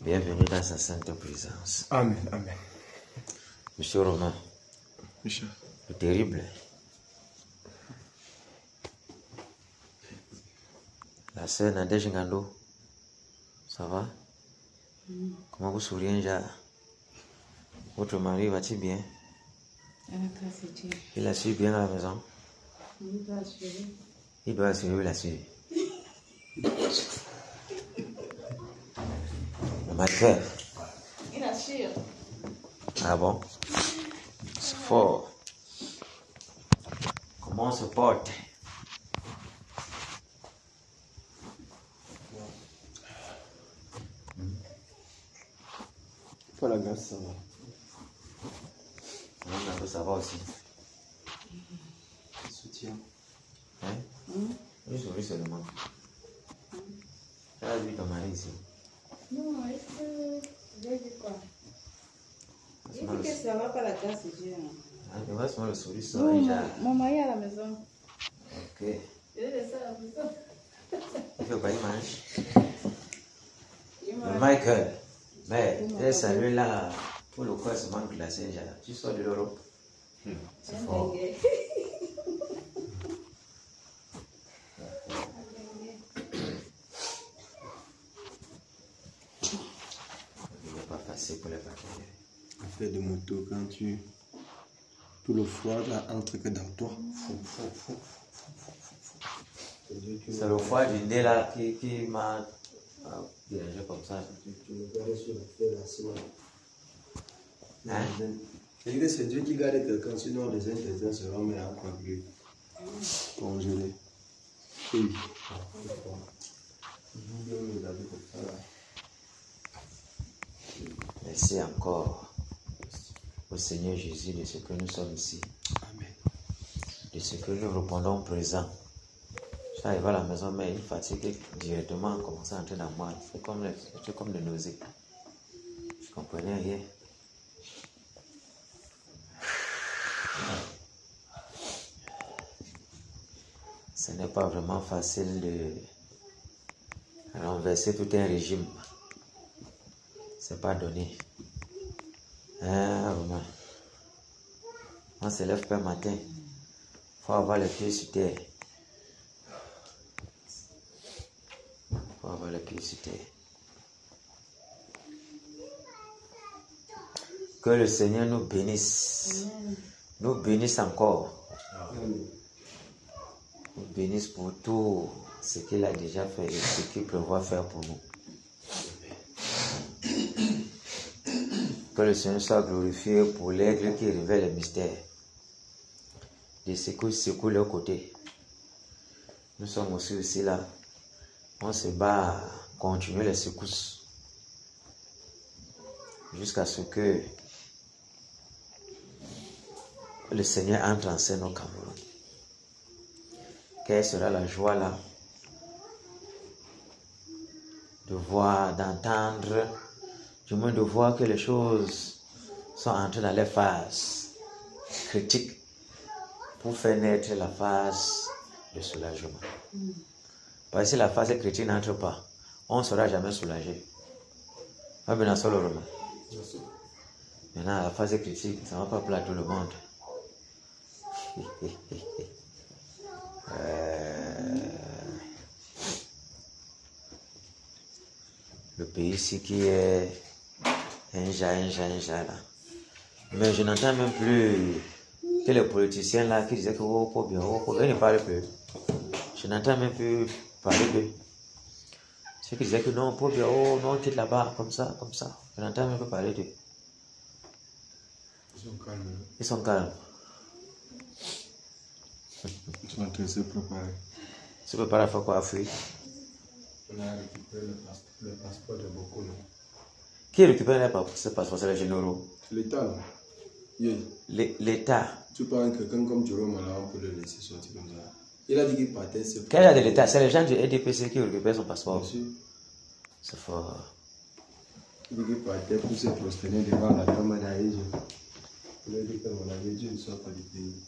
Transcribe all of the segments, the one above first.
Bienvenue dans sa sainte présence. Amen, amen. Monsieur Romain, Michel. le terrible. La sœur Nadège Ngando, ça va? Comment vous souriez déjà? Votre mari va-t-il bien? Il a su bien à la maison? Il doit assurer, il assure. Michael. Il assure. Ah bon? C'est fort. Comment on se porte? Pas la grâce, ça va. Ça va aussi. Soutien. Hein? Oui, souris seulement. Tu as vu ton mari ici? Non, je vais dire quoi? Il dit que ça va pas la grâce de Dieu. Il va se mettre le sourire sur Mon mari est à la maison. Ok. Je vais laisser à la maison. Il fait quoi, il mange? Le Michael, mais celui-là, pour le croissant glacé, tu sors de l'Europe. C'est fort. Il n'est pas facile pour les partenaires. Affaire de moto, quand tu... Tout le froid là entre que dans toi. C'est le froid du nez là qui m'a dirigé comme ça. Tu me gardes sur la fête là, sinon. Hein? C'est que c'est Dieu qui garde quelqu'un, sinon les intestins seront mis à coaguler. Congelés. Oui. Merci encore au Seigneur Jésus de ce que nous sommes ici. Amen. De ce que nous répondons présent. Je suis arrivé à la maison, mais il fatigué directement en commençant à entrer dans moi. C'est comme de nausées. Je ne comprenais rien. Ce n'est pas vraiment facile de renverser tout un régime. C'est pas donné. Hein, Romain? On se lève pas matin. Il faut avoir les pieds sur terre. Il faut avoir les pieds sur terre. Que le Seigneur nous bénisse. Nous bénisse encore. Nous bénisse pour tout ce qu'il a déjà fait et ce qu'il prévoit faire pour nous. Que le Seigneur soit glorifié pour l'aigle qui révèle les mystères. Des secousses secouent leur côté. Nous sommes aussi là. On se bat à continuer les secousses. Jusqu'à ce que le Seigneur entre en scène au Cameroun. Quelle sera la joie là de voir, d'entendre, du moins de voir que les choses sont entrées dans les phases critiques pour faire naître la phase de soulagement. Parce que si la phase critique n'entre pas, on ne sera jamais soulagé. Pas bien seul au roman. Maintenant, la phase critique, ça ne va pas plaire à tout le monde. Le pays ici qui est un jas là. Mais je n'entends même plus que les politiciens là qui disaient que ils ne parlent plus. Je n'entends même plus parler d'eux. Ceux qui disaient que non, non, on quitte là-bas, comme ça. Je n'entends même plus parler d'eux. Ils sont calmes. Ils sont calmes. Ils sont en train de se préparer. Se préparer à faire quoi, à fuir? On a récupéré le passeport de beaucoup, non? Qui récupère ce passeport? C'est les généraux. L'État, là. Oui. L'État. Tu parles de quelqu'un comme Jérôme, là, on peut le laisser sortir comme ça. Il a dit qu'il partait. Quel genre de l'État? C'est les gens du EDPC qui récupèrent son passeport. Bien sûr. C'est fort. Il dit qu'il partait pour se prosterner devant la caméra et il a dit que mon ami Dieu ne sort pas du pays.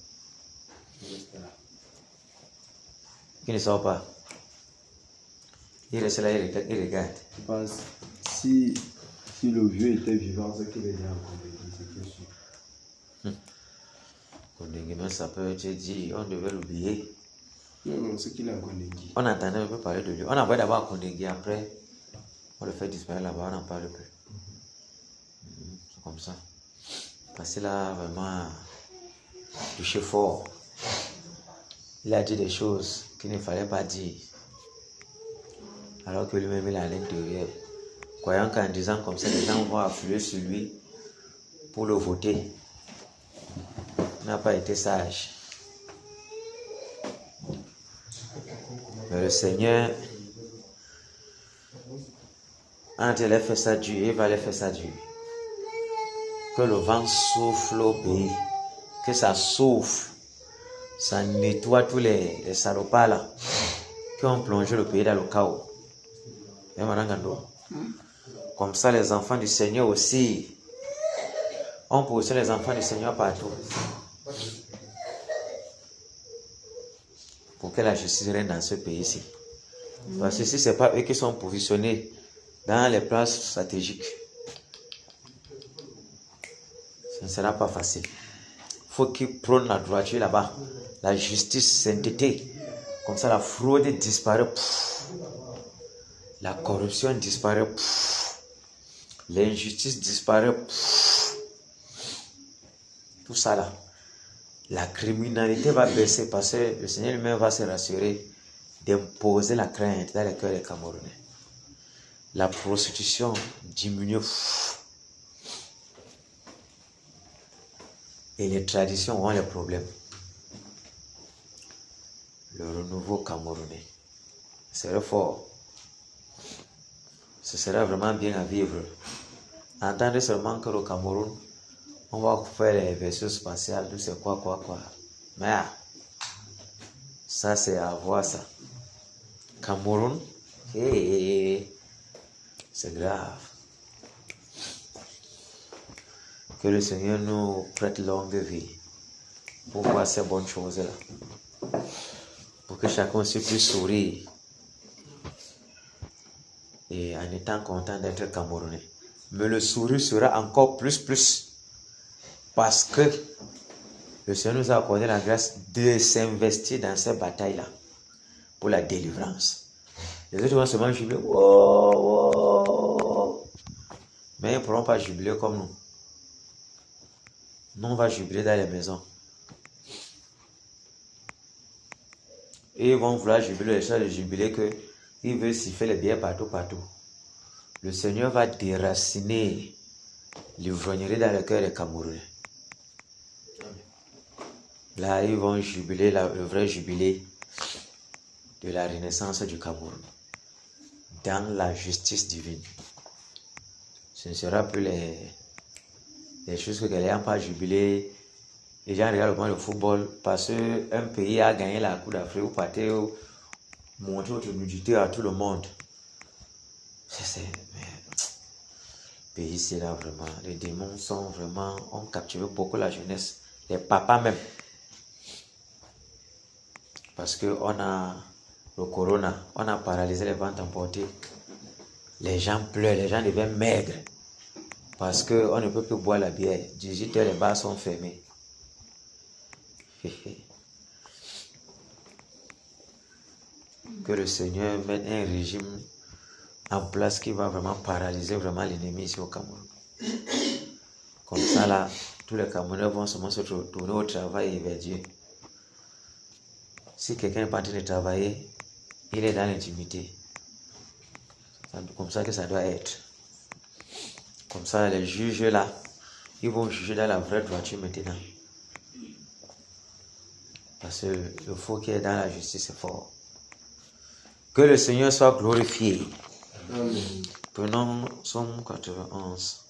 Il reste là. Qui ne sort pas. Il reste là, il regarde. Je pense si Si le vieux était vivant, c'est qu'il est déjà en Kondégué, c'est sûr. Kondégué, mais ça peut être dit, on devait l'oublier. Non, c'est qu'il est en Kondégué. On entendait un peu parler de lui. On envoie d'abord à Kondégué, après, on le fait disparaître là-bas, on n'en parle plus. C'est comme ça. Parce qu'il a vraiment touché fort. Il a dit des choses qu'il ne fallait pas dire. Alors que lui-même, il est à l'intérieur. Croyant qu'en disant comme ça, les gens vont affluer sur lui pour le voter. Il n'a pas été sage. Mais le Seigneur, quand il a fait ça Dieu, il va aller faire ça Dieu. Que le vent souffle au pays, que ça souffle, ça nettoie tous les salopards là qui ont plongé le pays dans le chaos. Comme ça, les enfants du Seigneur aussi, on poursuit les enfants du Seigneur partout. Pour que la justice règne dans ce pays-ci. Parce que si ce n'est pas eux qui sont positionnés dans les places stratégiques, ce ne sera pas facile. Il faut qu'ils prônent la droiture là-bas, la justice, sainteté. Comme ça, la fraude disparaît. La corruption disparaît. L'injustice disparaît. Tout ça là. La criminalité va baisser parce que le Seigneur lui-même va se rassurer d'imposer la crainte dans les cœurs des Camerounais. La prostitution diminue. Et les traditions ont les problèmes. Le renouveau camerounais serait fort. Ce serait vraiment bien à vivre. Entendre seulement que le Cameroun, on va faire les vaisseaux spatiales, tout c'est quoi. Mais ça, c'est à voir ça. Cameroun, c'est grave. Que le Seigneur nous prête longue vie pour voir ces bonnes choses-là. Pour que chacun aussi puisse sourire et en étant content d'être Camerounais. Mais le sourire sera encore plus parce que le Seigneur nous a accordé la grâce de s'investir dans ces batailles-là pour la délivrance. Les autres vont seulement jubiler. Mais ils ne pourront pas jubiler comme nous. Nous, on va jubiler dans les maisons. Et ils vont vouloir jubiler, les choses de jubiler qu'ils veulent siffler les bières partout. Le Seigneur va déraciner l'ivrognerie dans le cœur des Camerounais. Là, ils vont jubiler le vrai jubilé de la renaissance du Cameroun dans la justice divine. Ce ne sera plus les choses que les gens pas jubilé. Les gens regardent le football parce qu'un pays a gagné la Coupe d'Afrique ou partez montrer votre nudité à tout le monde. Pays ici là vraiment, les démons ont capturé beaucoup la jeunesse, les papas même. Parce qu'on a le corona, on a paralysé les ventes emportées. Les gens pleurent, les gens deviennent maigres. Parce qu'on ne peut plus boire la bière. 18 heures, les bars sont fermés. Que le Seigneur mette un régime en place qui va vraiment paralyser vraiment l'ennemi ici au Cameroun. Comme ça là, tous les Camerounais vont seulement se tourner au travail et vers Dieu. Si quelqu'un n'est pas en train de travailler, il est dans l'intimité. Comme ça que ça doit être. Comme ça, les juges là, ils vont juger dans la vraie droiture maintenant. Parce que le faux qui est dans la justice est fort. Que le Seigneur soit glorifié. Amen. Prenons Psaume 91.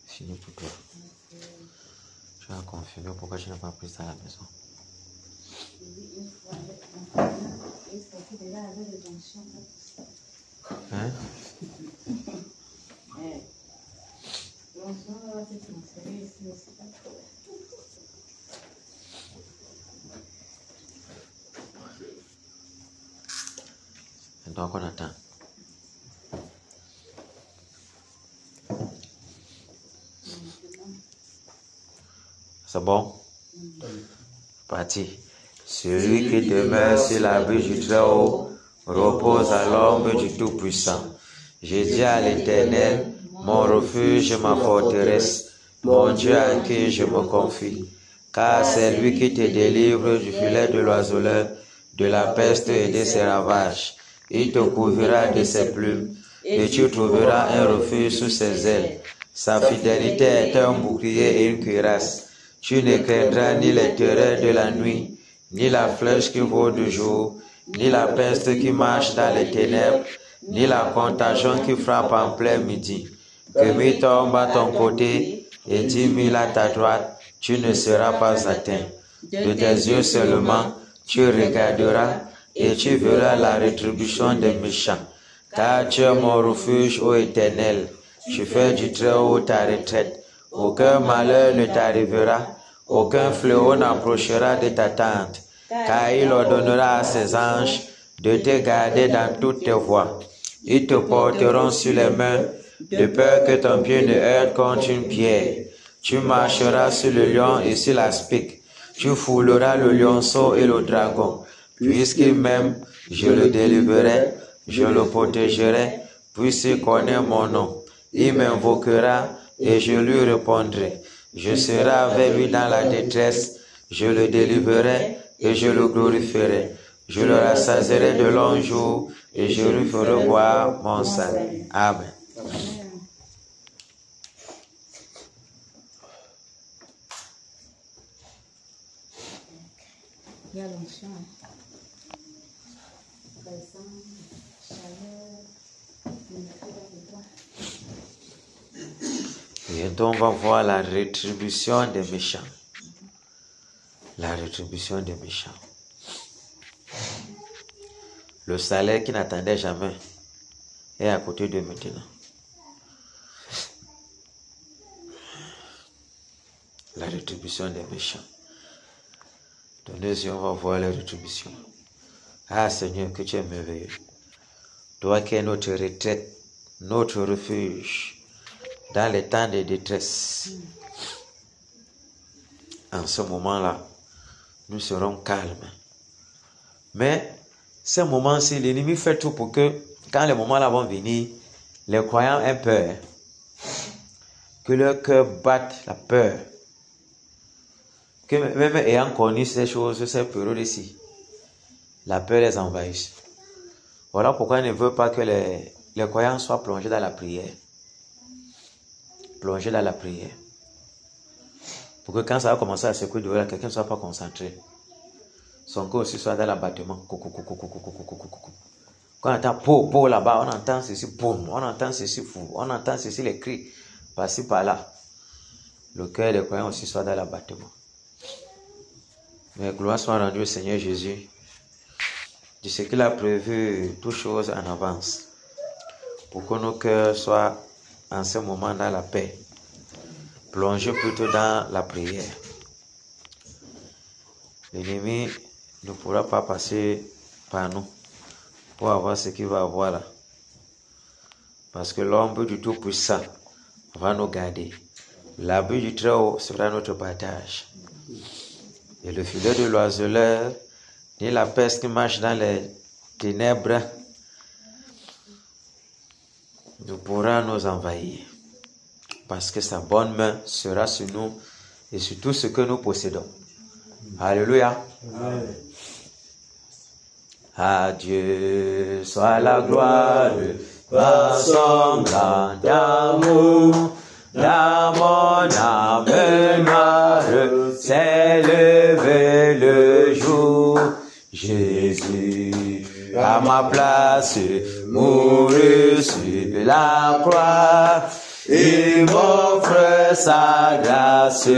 Fini pour toi. Tu as confirmé pourquoi tu n'as pas pris ça à la maison. Hein? Donc on attend. C'est bon? Parti. Celui qui demeure sur l'abri du Très-Haut repose à l'ombre du Tout-Puissant. J'ai dit à l'Éternel, mon refuge et ma forteresse, mon Dieu en qui je me confie. Car c'est lui qui te délivre du filet de l'oiseleur, de la peste et de ses ravages. Il te couvrira de ses plumes, et tu trouveras un refuge sous ses ailes. Sa fidélité est un bouclier et une cuirasse. Tu ne craindras ni les terreurs de la nuit, ni la flèche qui vole de jour, ni la peste qui marche dans les ténèbres, ni la contagion qui frappe en plein midi. Que 1000 tombent à ton côté et 10 000 à ta droite, tu ne seras pas atteint. De tes yeux seulement, tu regarderas et tu verras la rétribution des méchants. Car tu es mon refuge, ô Éternel. Tu fais du Très-Haut ta retraite. Aucun malheur ne t'arrivera, aucun fléau n'approchera de ta tente. Car il ordonnera à ses anges de te garder dans toutes tes voies. Ils te porteront sur les mains, de peur que ton pied ne heurte contre une pierre. Tu marcheras sur le lion et sur l'aspic. Tu fouleras le lionceau et le dragon. Puisqu'il m'aime, je le délivrerai, je le protégerai, puisqu'il connaît mon nom. Il m'invoquera et je lui répondrai. Je serai avec lui dans la détresse, je le délivrerai et je le glorifierai. Je le rassasierai de longs jours et je lui ferai voir mon salut. Amen. Il y a l'onction. Présent, chaleur, Bientôt, on va voir la rétribution des méchants. La rétribution des méchants. Le salaire qui n'attendait jamais est à côté de maintenant. La rétribution des méchants. Dans 2 yeux, on va voir la rétribution. Ah Seigneur, que tu es merveilleux. Toi qui es notre retraite, notre refuge, dans les temps de détresse. En ce moment-là, nous serons calmes. Mais, ce moment-ci, l'ennemi fait tout pour que, quand les moments-là vont venir, les croyants aient peur. Que leur cœur batte la peur. Que même ayant connu ces choses, ces périodes ici, la peur les envahisse. Voilà pourquoi il ne veut pas que les croyants soient plongés dans la prière. Plongés dans la prière. Pour que quand ça va commencer à secouer de là, quelqu'un ne soit pas concentré. Son corps aussi soit dans l'abattement. Quand on entend po là-bas, on entend ceci, boum, on entend ceci, fou, on entend ceci, les cris, par-ci, par-là. Le cœur des croyants aussi soit dans l'abattement. Mais gloire soit rendue au Seigneur Jésus, de ce qu'il a prévu toutes choses en avance, pour que nos cœurs soient en ce moment dans la paix, plongés plutôt dans la prière. L'ennemi ne pourra pas passer par nous pour avoir ce qu'il va avoir là. Parce que l'ombre du Tout-Puissant va nous garder. L'abri du Très-Haut sera notre partage. Et le filet de l'oiseleur, ni la peste qui marche dans les ténèbres, ne pourra nous envahir. Parce que sa bonne main sera sur nous et sur tout ce que nous possédons. Alléluia. Amen. À Dieu soit la gloire par son grand amour, dans mon âme noire s'est levé le jour. Jésus, à ma place, mourut sur la croix. Il m'offre sa grâce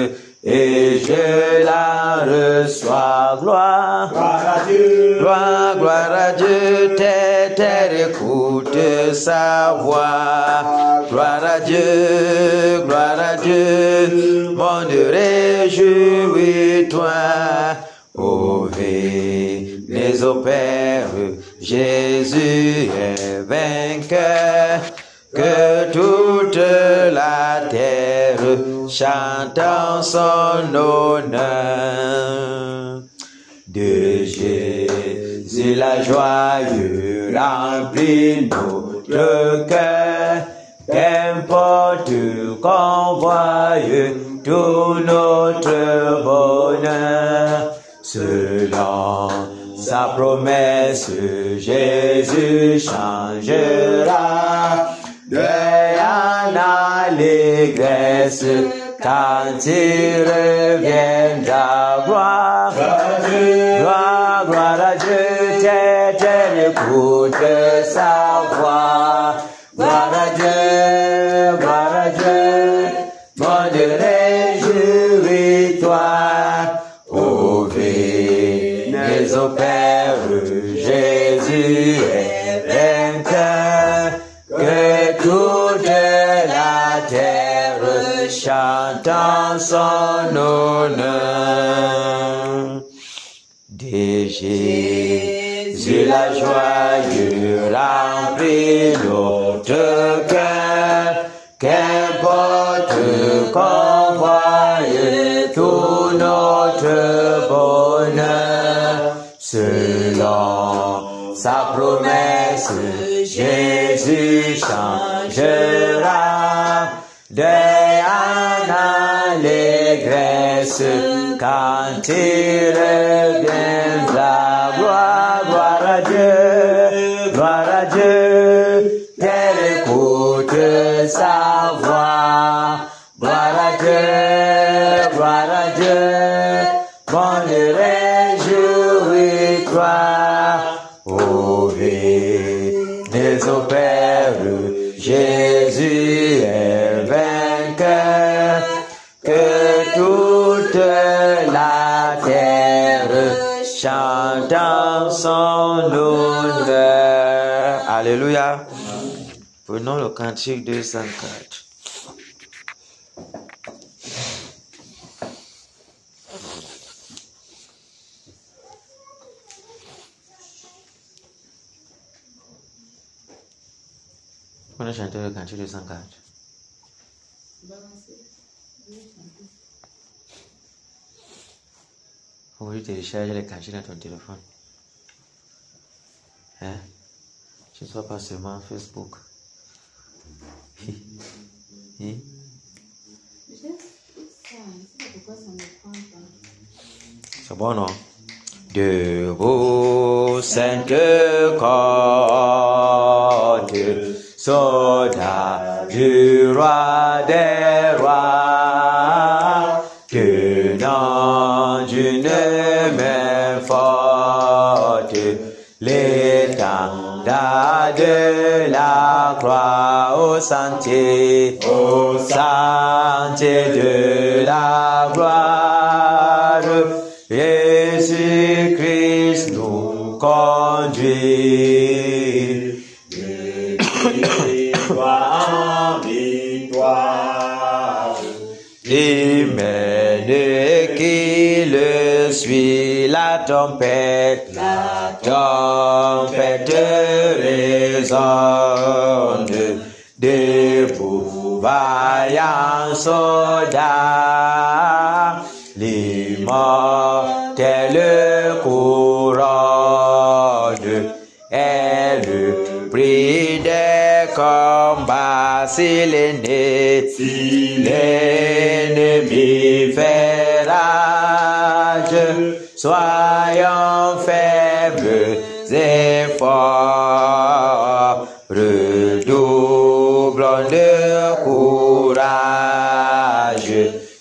et je la reçois. Gloire, gloire à Dieu, gloire à Dieu. Terre écoute sa voix. Gloire à Dieu, monde réjouis-toi. Ô venez au Père, Jésus est vainqueur. Que toute la terre chante en son honneur. De Jésus la joie remplit notre cœur. Qu'importe qu'on voie tout notre bonheur. Selon sa promesse, Jésus changera deuil en allégresse quand il reviendra. Gloire à Dieu, gloire à Dieu. Terre écoute sa voix. Gloire à Dieu, monde réjouis-toi. Ô venez au Père, Jésus est vainqueur. Que toute la terre chante en son honneur. De Jésus la joie remplit notre cœur. Qu'importe qu'on voie tout notre bonheur. Selon sa promesse, Jésus changera deuil en allégresse quand il reviendra. Gloire à Dieu, terre écoute sa voix. Gloire à Dieu, monde réjouis-toi. Ô venez au Père, Jésus est vainqueur. Que toute la terre chante en son honneur. Alléluia. Prenons le cantique 204. On a chanté le cantique 204. Faut que tu télécharges les cantiques dans ton téléphone. Hein? Tu ne sois pas seulement Facebook. C'est bon, non? Debout, sainte côte, soldat du roi des rois, tenant d'une main forte l'étendard de la croix au sentier de la gloire. Jésus-Christ nous conduit de victoire en victoire. Il mène qui le suit la tempête résonne. Debout, vaillant soldat, l'immortelle couronne est le prix des combats. Si l'ennemi fait rage, soyons faibles et forts, redoublons de courage.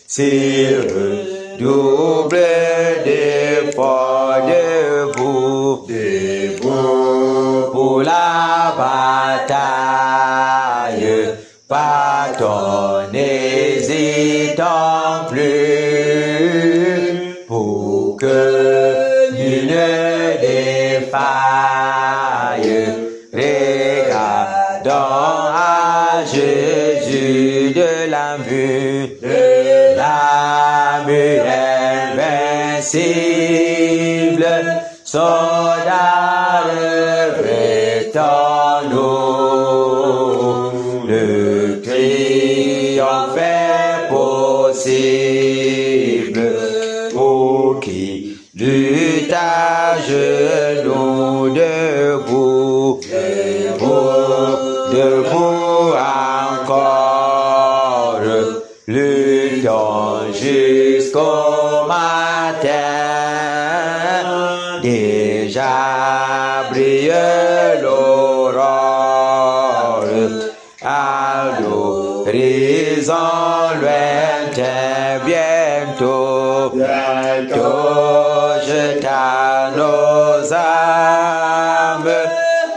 S'il double d'efforts, debout, debout pour la bataille, partons, n'hésitant plus, pour que nul ne défaille, regardons à Jésus de la mue invincible, soldat revêtant nous, le triomphe est possible pour qui lutte à genoux, debout, debout encore, luttons jusqu'au matin, déjà brille l'aurore, à l'horizon lointain, bientôt, jeta nos âmes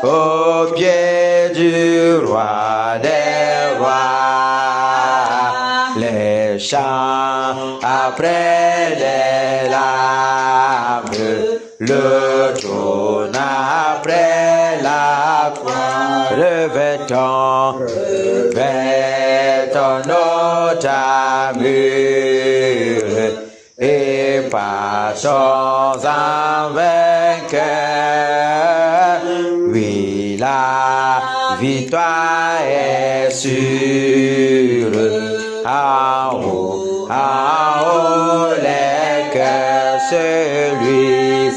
au pied du roi des rois, les chants après les larmes, le trône après la croix, revêtons notre armure et passons en vainqueur. Oui, la victoire est sûre. En haut, les cœurs, celui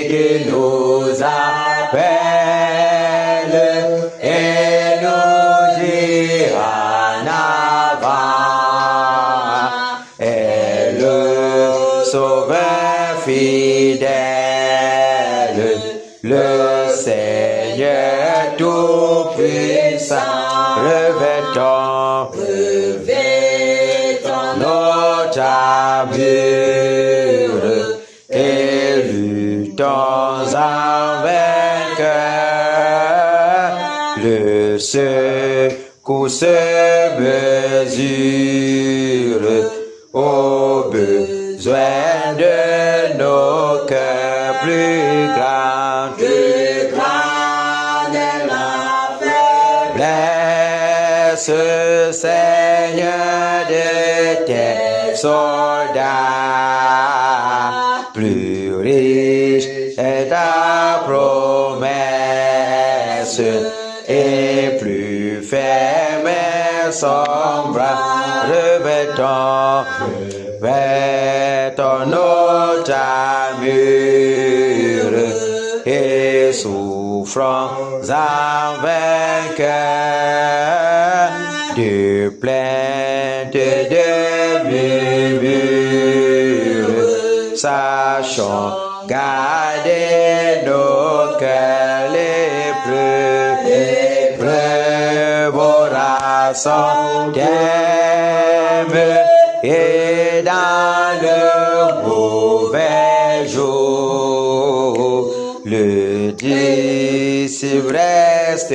qui nous appelle et nous dira en avant, est le Sauveur fidèle, le Seigneur tout-puissant. Revêtons notre armure et luttons en vainqueur. Le secours se mesure aux besoins de nos cœurs, plus grand est la faiblesse, Seigneur, de tes soldats, plus riche est ta promesse et plus ferme est son bras. Revêtons notre armure et souffrons en vainqueur de plaintes de murmures. Sachons garder nos cœurs, l'épreuve aura son thème, et dans le mauvais jour, le disciple reste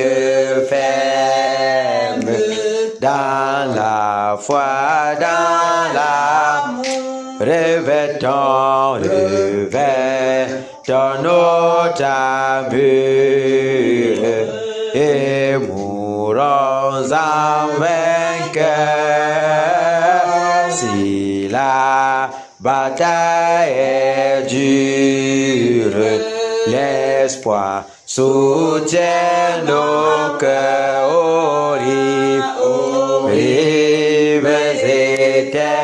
ferme dans la foi, dans l'amour. Revêtons notre armure et mourons en vainqueur. Si la bataille est dure, l'espoir soutient nos cœurs aux rives éternelles.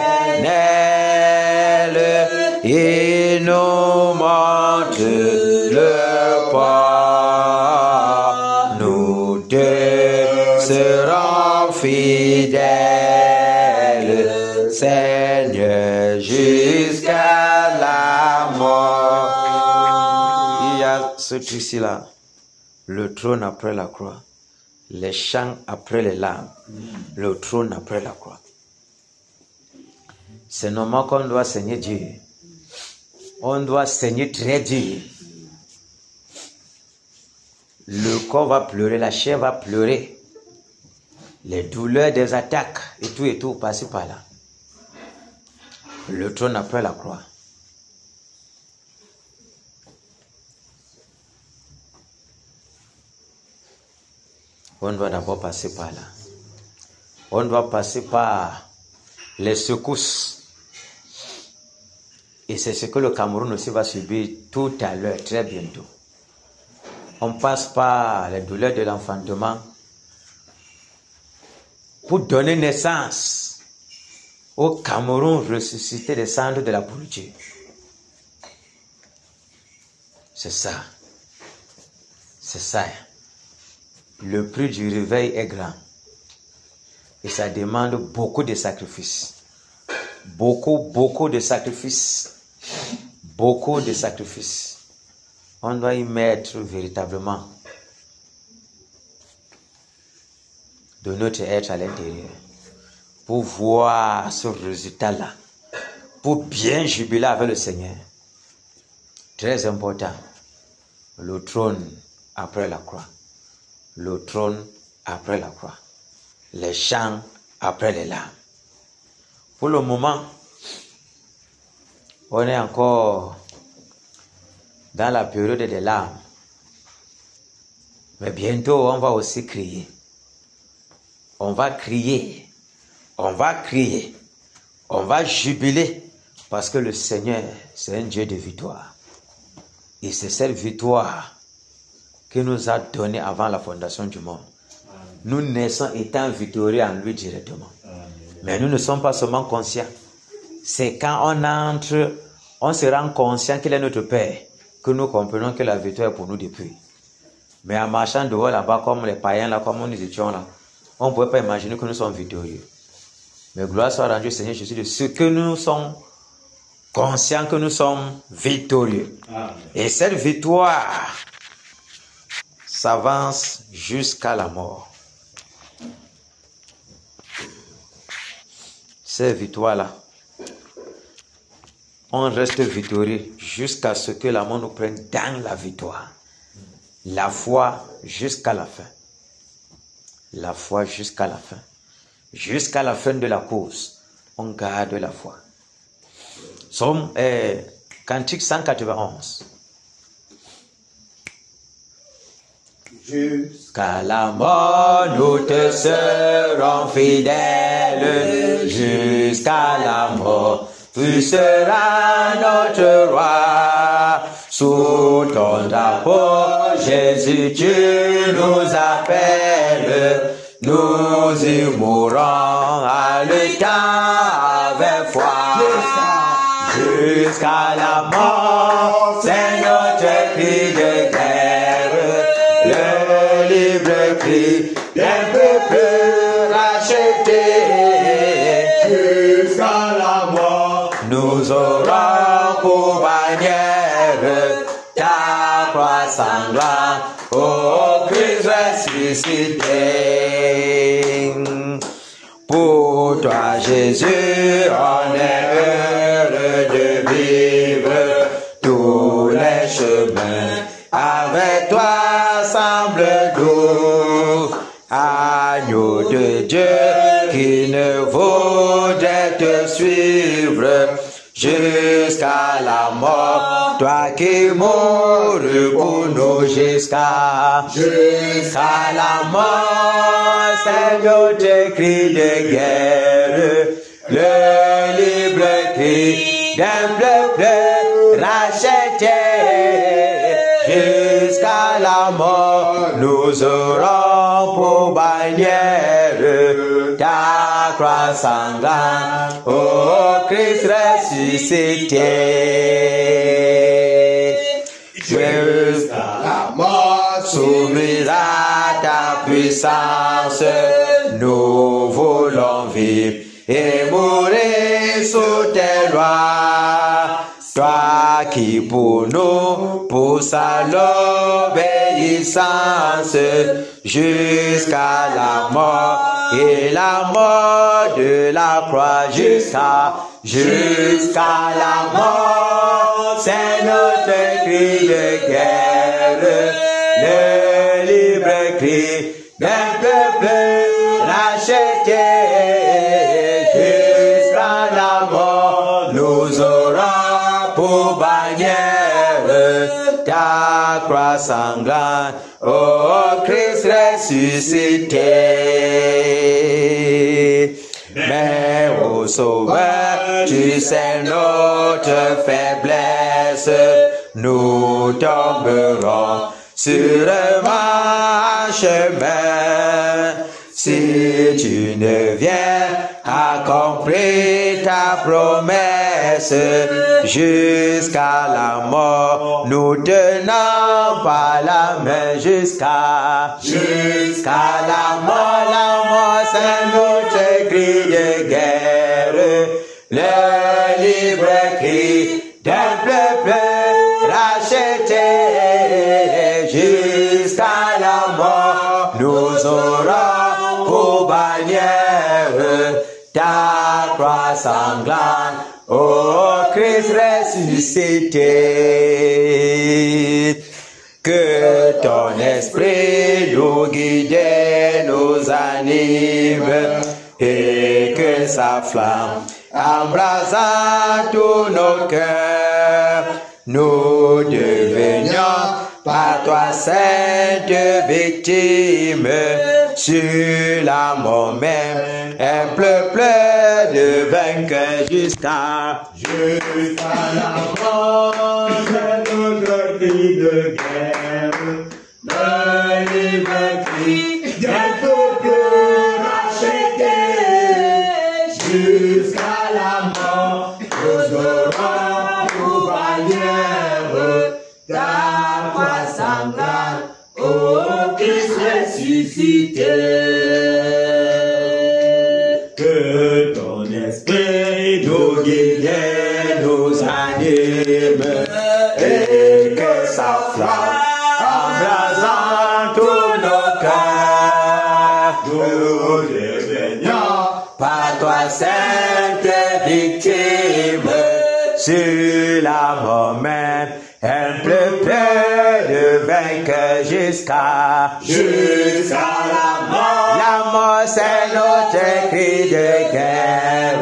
Il nous montre le port. Nous deux serons fidèles, Seigneur, jusqu'à la mort. Il y a ce truc-ci-là, le trône après la croix, les chants après les larmes, le trône après la croix. C'est normal qu'on doit saigner Dieu. On doit saigner très dur. Le corps va pleurer, la chair va pleurer. Les douleurs des attaques et tout, passer par là. Le trône après la croix. On doit d'abord passer par là. On doit passer par les secousses. Et c'est ce que le Cameroun aussi va subir tout à l'heure, très bientôt. On passe par les douleurs de l'enfantement pour donner naissance au Cameroun ressuscité des cendres de la pourriture. C'est ça. C'est ça. Le prix du réveil est grand. Et ça demande beaucoup de sacrifices. Beaucoup de sacrifices. Beaucoup de sacrifices. On doit y mettre véritablement de notre être à l'intérieur pour voir ce résultat-là, pour bien jubiler avec le Seigneur. Très important. Le trône après la croix. Le trône après la croix. Les chants après les larmes. Pour le moment, on est encore dans la période des larmes. Mais bientôt, on va aussi crier. On va crier. On va crier. On va jubiler. Parce que le Seigneur, c'est un Dieu de victoire. Et c'est cette victoire qu'il nous a donnée avant la fondation du monde. Nous naissons étant victorieux en lui directement. Mais nous ne sommes pas seulement conscients. C'est quand on entre, on se rend conscient qu'il est notre Père, que nous comprenons que la victoire est pour nous depuis. Mais en marchant dehors là-bas, comme les païens là, comme nous étions là, on ne pouvait pas imaginer que nous sommes victorieux. Mais gloire soit rendue au Seigneur Jésus de ce que nous sommes conscients que nous sommes victorieux. Amen. Et cette victoire s'avance jusqu'à la mort. Cette victoire-là, on reste victorieux jusqu'à ce que la mort nous prenne dans la victoire. La foi jusqu'à la fin. La foi jusqu'à la fin. Jusqu'à la fin de la course, on garde la foi. Somme Cantique 191. Jusqu'à la mort, nous te serons fidèles. Jusqu'à la mort, tu seras notre roi. Sous ton drapeau, Jésus, tu nous appelles. Nous y mourrons à l'état avec foi. Jusqu'à la mort, c'est notre cri de guerre. Le libre cri d'un peuple racheté. Jusqu'à la mort, nous aurons pour bannière ta croix sanglante, ô Christ ressuscité. Pour toi, Jésus, on est heureux de vivre tous les chemins. Avec toi semble doux, agneau de Dieu qui ne voudrait te suivre jusqu'à la mort. Toi qui mourus pour nous jusqu'à la mort, c'est notre cri de guerre, le libre cri d'un peuple racheté. Jusqu'à la mort, nous aurons pour bannière ta croix sanglante, ô Christ ressuscité. Jusqu'à la mort, soumis à ta puissance, nous voulons vivre et mourir sous tes lois. Toi qui pour nous pousse à l'obéissance jusqu'à la mort et la mort de la croix jusqu'à jusqu'à la mort. C'est notre cri de guerre, le libre cri d'un peuple racheté. Jusqu'à la mort, nous aurons pour bannière ta croix sanglante, ô Christ ressuscité. Mais ô Sauveur, tu sais notre faiblesse, nous tomberons sûrement en chemin. Si tu ne viens accomplir ta promesse jusqu'à la mort, nous tenons par la main jusqu'à la mort c'est notre cri de guerre, le libre cri d'un peuple racheté. Jusqu'à la mort, nous aurons pour bannière ta croix sanglante, ô Christ ressuscité. Que ton esprit nous guide, nous anime, et que sa flamme embrasant tous nos cœurs, nous devenions par toi sainte victime, sur la mort même, un peuple de vainqueurs jusqu'à la mort, c'est notre cri de guerre, le libre cri d'un peuple racheté. Jusqu'à la mort, nous aurons pour bannière ta croix sanglante, ô Christ ressuscité. Que ton esprit nous guide, nous anime, et que sa flamme embrasant tous nos cœurs, nous devenions par toi sainte victime, sur la mort même, un peuple de vainqueurs jusqu'à la mort. La mort c'est notre cri de guerre,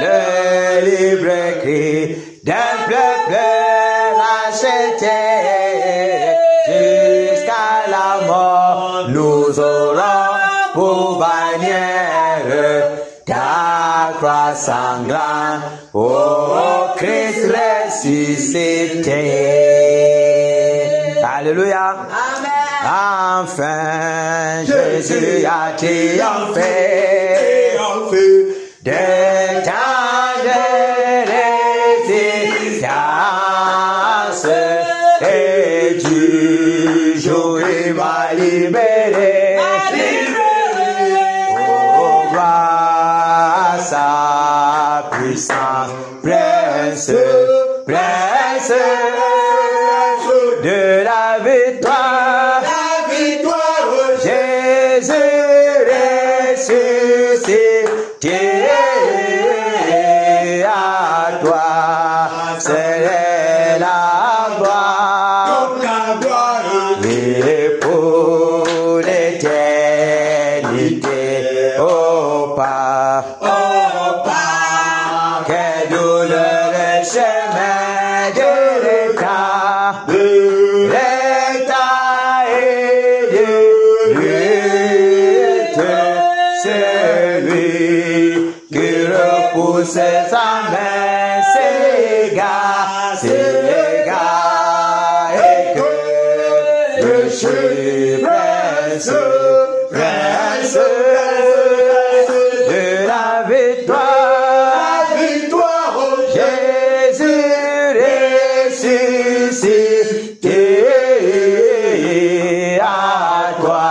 le libre cri d'un peuple racheté. Jusqu'à la mort, nous aurons pour bannière ta croix sanglante, ô Christ ressuscité. Alléluia. Amen. Enfin, Jésus a triomphé de tant de résistance, et du jour il m'a libéré. Oh, gloire à sa puissance, prince de la victoire, Jésus ressuscité. À toi c'est la gloire, et pour l'éternité, oh Père, quel douloureux chemin de l'état et de lutte, celui qui repousse sa main s'égare, et que le prince de la victoire, Jésus ressuscité. À toi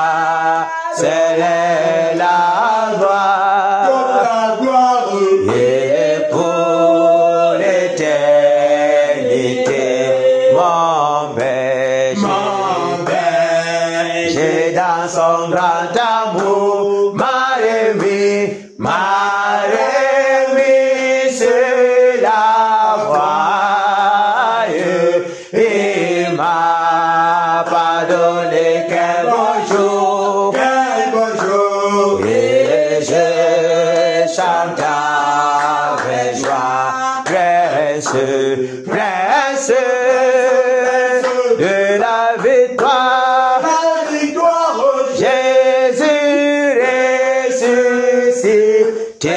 c'est la gloire, et pour l'éternité, mon berger, dans son grand amour la voie. Il m'a pardonné, quel bonjour. Quel bonjour. Et je chante avec joie, prince, prince de la victoire. La victoire. Jésus ressuscité,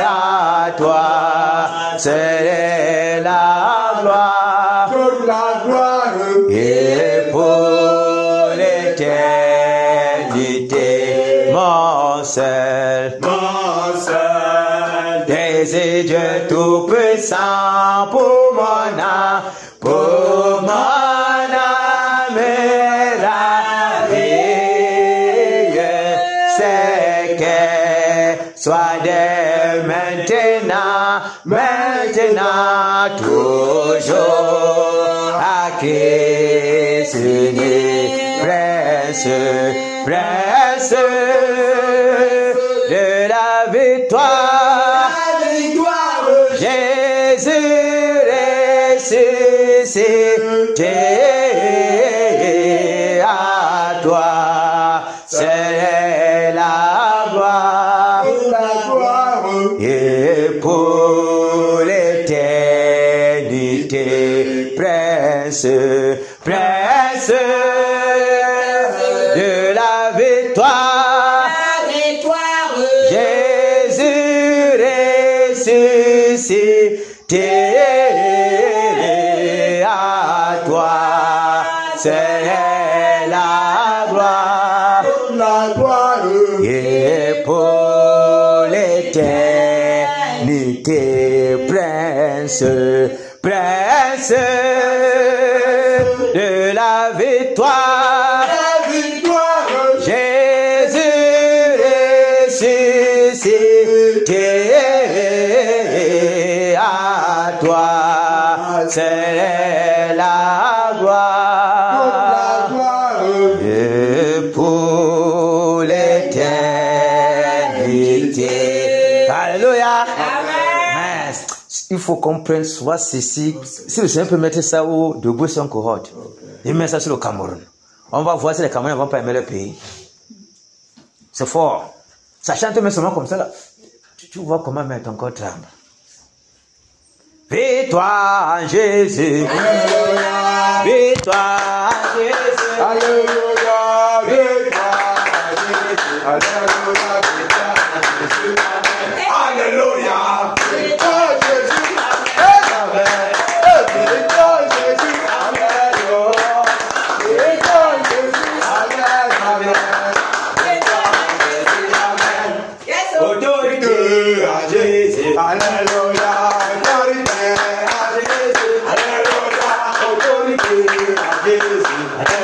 à toi c'est la gloire. Toute la gloire. Et pour l'éternité, mon seul désir Dieu tout-puissant pour mon âme, pour mon âme et la vie, c'est qu'elle soit dès maintenant, maintenant, toujours, à qui s'unit, prince, prince de la victoire. Jésus ressuscité, à toi c'est la gloire. Et pour l'éternité, prince, prince de la victoire. Jésus ressuscité, à toi c'est la gloire. Et pour l'éternité, prince, prince de la victoire. Jésus ressuscité, à toi c'est la gloire. Et pour l'éternité. Alléluia. Amen. Il faut comprendre soit ceci. Si le Seigneur peut mettre ça au debout sur une cohorte, il met ça sur le Cameroun. On va voir si les Camerounais ne vont pas aimer le pays. C'est fort. Ça chante mais seulement comme ça là. Tu vois comment mettre ton corps tremble. Victoire en Jésus. Alléluia. Victoire en Jésus. Alléluia. Victoire en Jésus. Alléluia. Victoire en Jésus. Alléluia. Victoire en Jésus. Amen. Victoire en Jésus. Alléluia. Victoire en Jésus. Amen. Autorité à Jésus. Alléluia. Autorité à Jésus. Alléluia. Autorité à Jésus.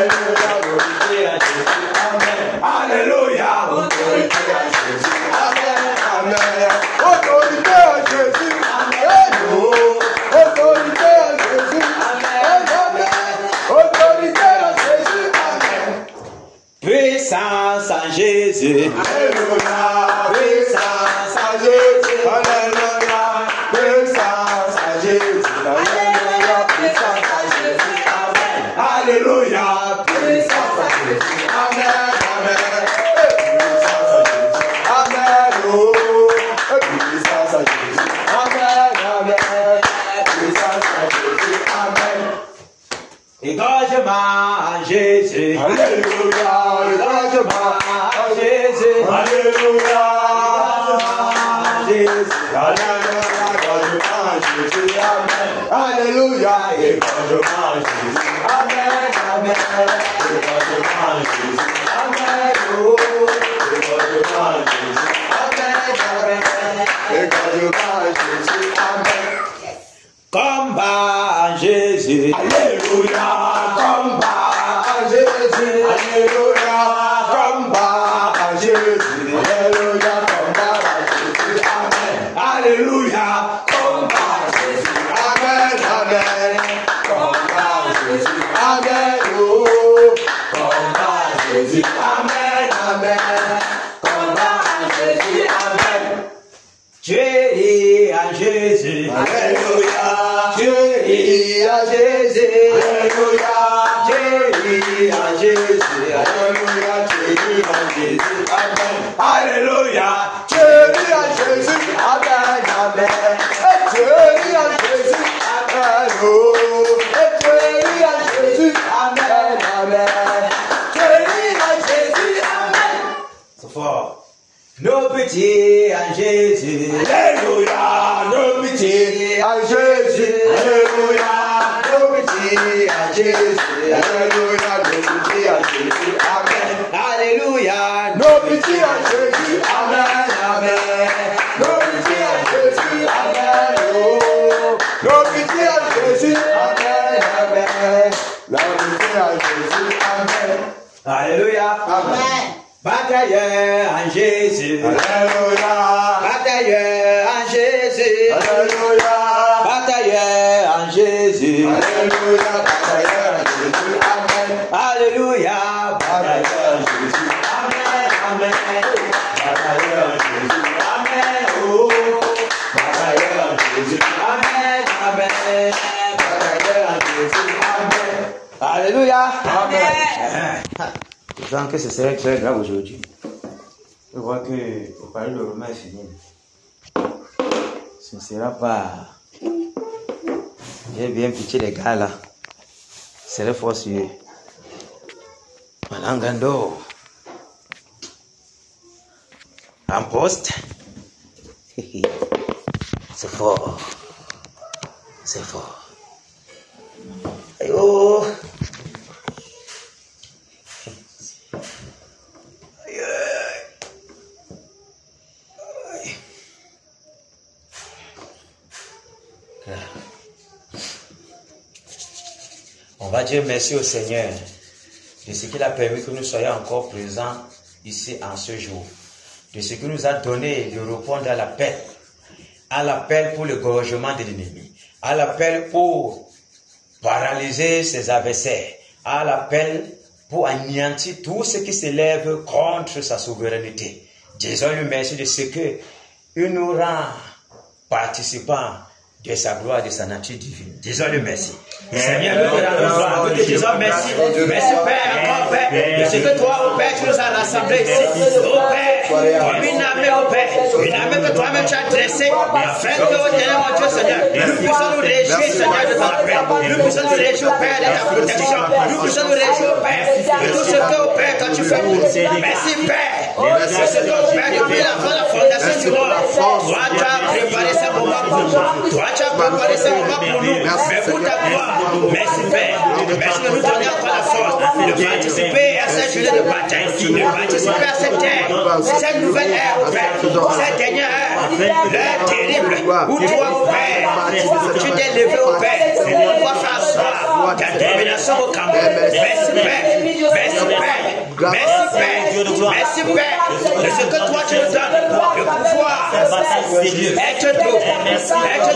Alléluia. Autorité à Jésus. Amen. Alléluia. Autorité à Jésus. Amen. Amen. Autorité à Jésus. Amen. Autorité à Jésus. Amen. Amen. Autorité à Jésus. Amen. Puissance en Jésus. Alléluia. Puissance à Jésus. Alléluia. Puissance à Jésus. Alléluia. Puissance à Jésus. Amen. Alléluia. Puissance à Jésus. Amen. Amen. Puissance à Jésus. Amen. Oh. Puissance à Jésus. Amen. Amen. Puissance à Jésus. Amen. Égorgement en Jésus. Alléluia. Égorgement en Jésus. Alléluia. Jésus. Alléluia. Égorgement en Jésus. Amen. Alléluia. Égorgement en Jésus. Amen. Amen. Égorgement en Jésus. Amen. Oh. Égorgement en Jésus. Amen. Amen. Égorgement en Jésus. Amen. Combat en Jésus. Alléluia. Combat en Jésus. Alléluia. Combat en Jésus. Alléluia. Combat en Jésus. Amen. Alléluia. Combat en Jésus. Amen. Amen. Combat en Jésus. Amen. Oh. Combat en Jésus. Amen. Amen. Combat en Jésus. Amen. Dieu est à Jésus. Alléluia. Chérie à Jésus. Alléluia. Chérie à Jésus. Alléluia. Chérie à Jésus. Amen. Alléluia. Chérie à Jésus. Amen. Amen. Chérie à Jésus. Amen. Oh. Chérie à Jésus. Amen. Amen. Chérie à Jésus. Amen. C'est fort. Nos petits à Jésus. Alléluia. Nos petits à Jésus. Alléluia. Nos petits à Jésus. Alléluia. Nos petits à Jésus. Amen. Alléluia. Nos petits à Jésus. Amen. Amen. Nos petits à Jésus. Amen. Oh. Nos petits à Jésus. Amen. Amen. Nos petits à Jésus. Amen. Alléluia. Amen. Batailleur en Jésus. Alléluia. Batailleur en Jésus. Alléluia. Batailleur en Jésus. Alléluia. Batailleur en Jésus. Amen. Alléluia. Batailleur en Jésus. Amen. Amen. Batailleur en Jésus. Amen. Oh. Batailleur en Jésus. Amen. Amen. Batailleur en Jésus. Amen. Alléluia. Amen. Je sens que ce serait très grave aujourd'hui. Je vois que le parler de Romain est fini. Ce ne sera pas. J'ai bien pitié des gars là. C'est le forcieux. Malangando. En poste. C'est fort. C'est fort. Aïe oh. On va dire merci au Seigneur de ce qu'il a permis que nous soyons encore présents ici en ce jour, de ce qu'il nous a donné de répondre à l'appel pour le gorgement de l'ennemi, à l'appel pour paralyser ses adversaires, à l'appel pour anéantir tout ce qui s'élève contre sa souveraineté. Disons-lui merci de ce qu'il nous rend participants de sa gloire, de sa nature divine. Disons-le merci. Seigneur, nous te rendons gloire. Nous te disons merci. Merci Père, encore Père, de ce que toi, au Père, tu nous as rassemblés ici. Au Père, comme une armée, au Père, une armée que toi-même tu as dressée, afin que, au Ténèbre, mon Dieu, Seigneur, nous puissions nous réjouir, Seigneur, de ta paix. Nous puissions nous réjouir, Père, de ta protection. Nous puissions nous réjouir, Père, de tout ce que, au Père, toi tu fais. Merci Père, de ce que, au Père, depuis la fondation du monde, toi tu as préparé ce moment pour nous. Toi tu as préparé ce moment pour nous. Mais pour ta gloire, merci Père. Merci de nous donner encore la force de participer à cette journée de bataille, de participer à cette ère, cette nouvelle ère, Père, cette dernière ère, l'ère terrible, où toi, au Père, tu t'es levé au Père, pour pouvoir faire asseoir ta domination au Cameroun. Merci Père, merci Père, merci Père, merci Père, de ce que toi tu nous donnes, de pouvoir être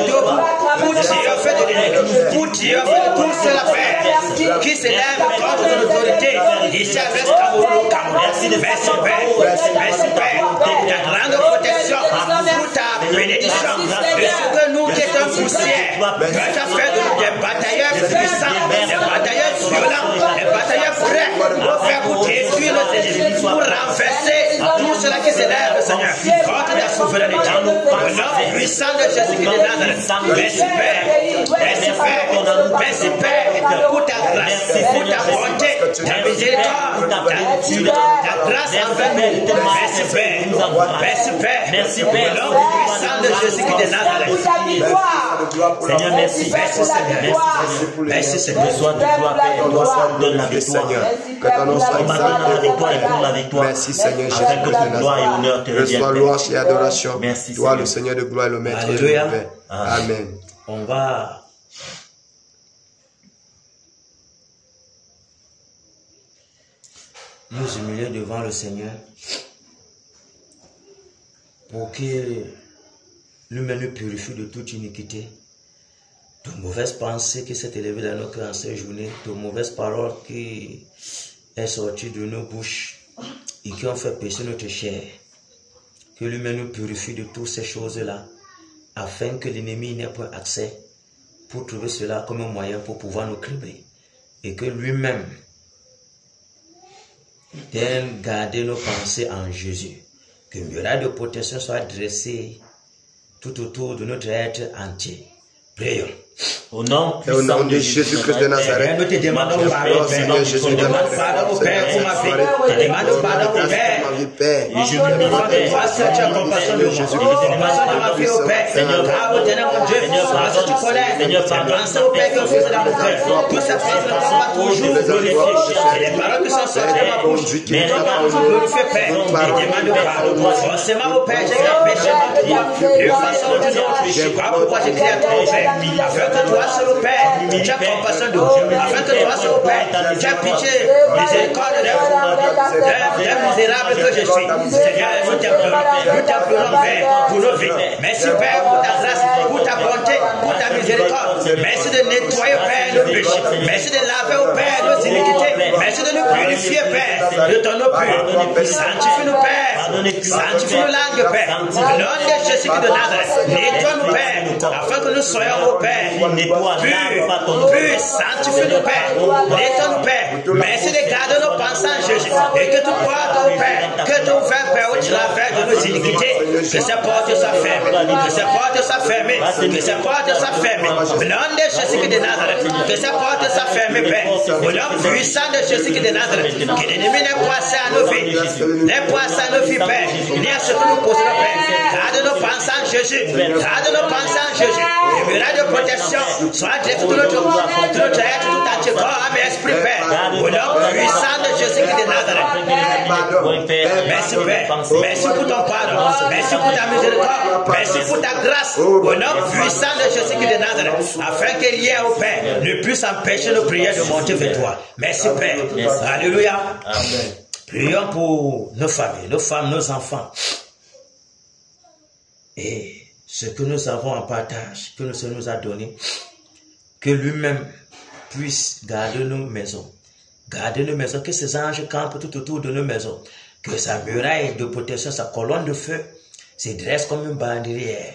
debout, pour triompher de l'ennemi, pour triompher de tout cela, Père, qui s'élève contre ton autorité, ici avec Cameroun. Merci Père, merci Père, pour ta grande protection, pour ta bénédiction, de ce que nous qui sommes poussières, tu as fait de nous des batailleurs puissants, des batailleurs violents, des batailleurs prêts, pour faire pour détruire nos ennemis, pour renverser tout cela qui s'élève, Seigneur, contre ta souveraineté, au nom puissant de Jésus-Christ de Nazareth. Merci Père, merci Père, merci Père, pour ta grâce, pour ta bonté, ta miséricorde, ta grâce envers nous. Merci Père, merci Père, merci Père, au nom puissant de Jésus-Christ de Nazareth. Seigneur, merci. Merci Seigneur, merci Seigneur. Sois de gloire, Père, donne la victoire. Que ton nom soit Merci Seigneur, afin que toute gloire et honneur te reviennent. reçois louange et adoration. Merci, Toi, le Seigneur de gloire, le Maître et le Alléluia. Père. Amen. On va nous humilier devant le Seigneur pour qu'il lui-même nous purifie de toute iniquité, de mauvaises pensées qui s'est élevées dans nos cœurs en cette journée, de mauvaises paroles qui est sorties de nos bouches et qui ont fait pécher notre chair. Que lui-même nous purifie de toutes ces choses-là, afin que l'ennemi n'ait point accès pour trouver cela comme un moyen pour pouvoir nous cribler. Et que lui-même vienne garder nos pensées en Jésus. Que une muraille de protection soit dressée tout autour de notre être entier. Prions. Au nom de Jésus-Christ de Nazareth. Nous te demandons pardon, Père. Nous te demandons pardon, Père, pour ma vie. Nous te demandons pardon, Père. Et je me Demande de toi, Seigneur, tu as compassion de moi. Compassion de ma vie, au Père. Car, au Seigneur, mon Dieu, parce que tu connais. Pensez au Père que vous faites dans mon cœur. Tout ça ne peut pas toujours glorifier. Et les paroles qui sont sorties de ma bouche, mais ne pas toujours glorifier, Père. Je demande pardon. Forcément, au Père, j'ai un péché contre toi. De façon ou d'une autre, je crois pourquoi j'ai crié à toi, au Père. Afin que toi, seul au Père, tu as compassion de moi. Afin que toi, seul au Père, tu as pitié, miséricorde d'un misérable que je suis. Seigneur, nous t'implorons, Père, pour nos vies. Merci, Père, pour ta grâce, pour ta bonté, pour ta miséricorde. Merci de nettoyer, Père, nos péchés. Merci de laver, au Père, nos iniquités. Merci de nous purifier, Père, de ton eau pure. Sanctifie-nous, Père. Sanctifie-nous langues, Père. Au nom de Jésus de Nazareth, nettoie-nous, Père, afin que nous soyons, au Père, pur, sanctifie-nous, Père. Nettoie-nous, Père. Merci de garder nos pensées en Jésus. Et que tu portes, au Père, que tu ouvres, Père, au travers de nos iniquités. Que ces portes soient fermées. Que ces portes soient fermées. Que ces portes soient fermées. Au nom de Jésus de Nazareth. Que ces portes soient fermées, Père. Au nom puissant de Jésus de Nazareth. Que l'ennemi n'ait passé à nos vies. N'ait passé à nos vies, Père. Ni à ce que nous possédons, Père. Garde nos pensées en Jésus. Garde nos pensées en Jésus. Les murailles de protection soient directes tout notre être, tout entier, corps, âme et esprit, Père. Au nom puissant de Jésus de Nazareth. Merci, Père. Merci pour ton pardon. Merci pour ta miséricorde. Merci pour ta grâce. Au nom puissant de Jésus de Nazareth. Afin que rien, au Père, ne puisse empêcher nos prières de monter vers toi. Merci, Père. Alléluia. Amen. Prions pour nos familles, nos femmes, nos enfants. Et ce que nous avons en partage, que le Seigneur nous a donné, que lui-même puisse garder nos maisons. Garder nos maisons, que ses anges campent tout autour de nos maisons. Que sa muraille de protection, sa colonne de feu, se dresse comme une banderière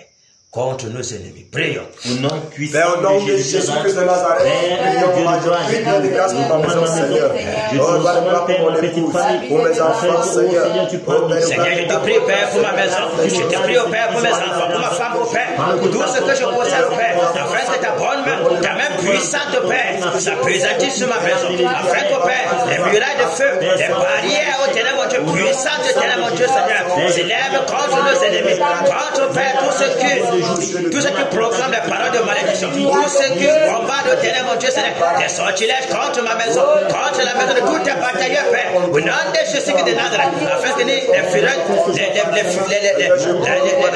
contre nos ennemis. Prions. Au nom puissant Père, au nom de de Jésus-Christ de Nazareth, prions pour ma prie de grâce pour ma maison, Seigneur. Oh, donne-moi pour mon épouse, pour mes enfants, Seigneur. Seigneur, je te prie, Père, pour ma maison. Je te prie, au Père, pour mes enfants, pour ma femme, au Père, pour tout ce que je possède, au Père. Afin que ta bonne main, ta main puissante, au Père, s'appuie sur ma maison. Afin qu'au Père, les murailles de feu, les barrières, au ténèbres, mon Dieu, puissantes, ténèbres, mon Dieu, Seigneur, s'élèvent contre nos ennemis. Contre, au Père, tout ce qui proclame les paroles de malédiction, tout ce qui combat au ténèbres, mon Dieu, Seigneur, des sortilèges contre ma maison, contre la maison de toutes tes batailles, Père. Au nom de Jésus de Nazareth, afin que les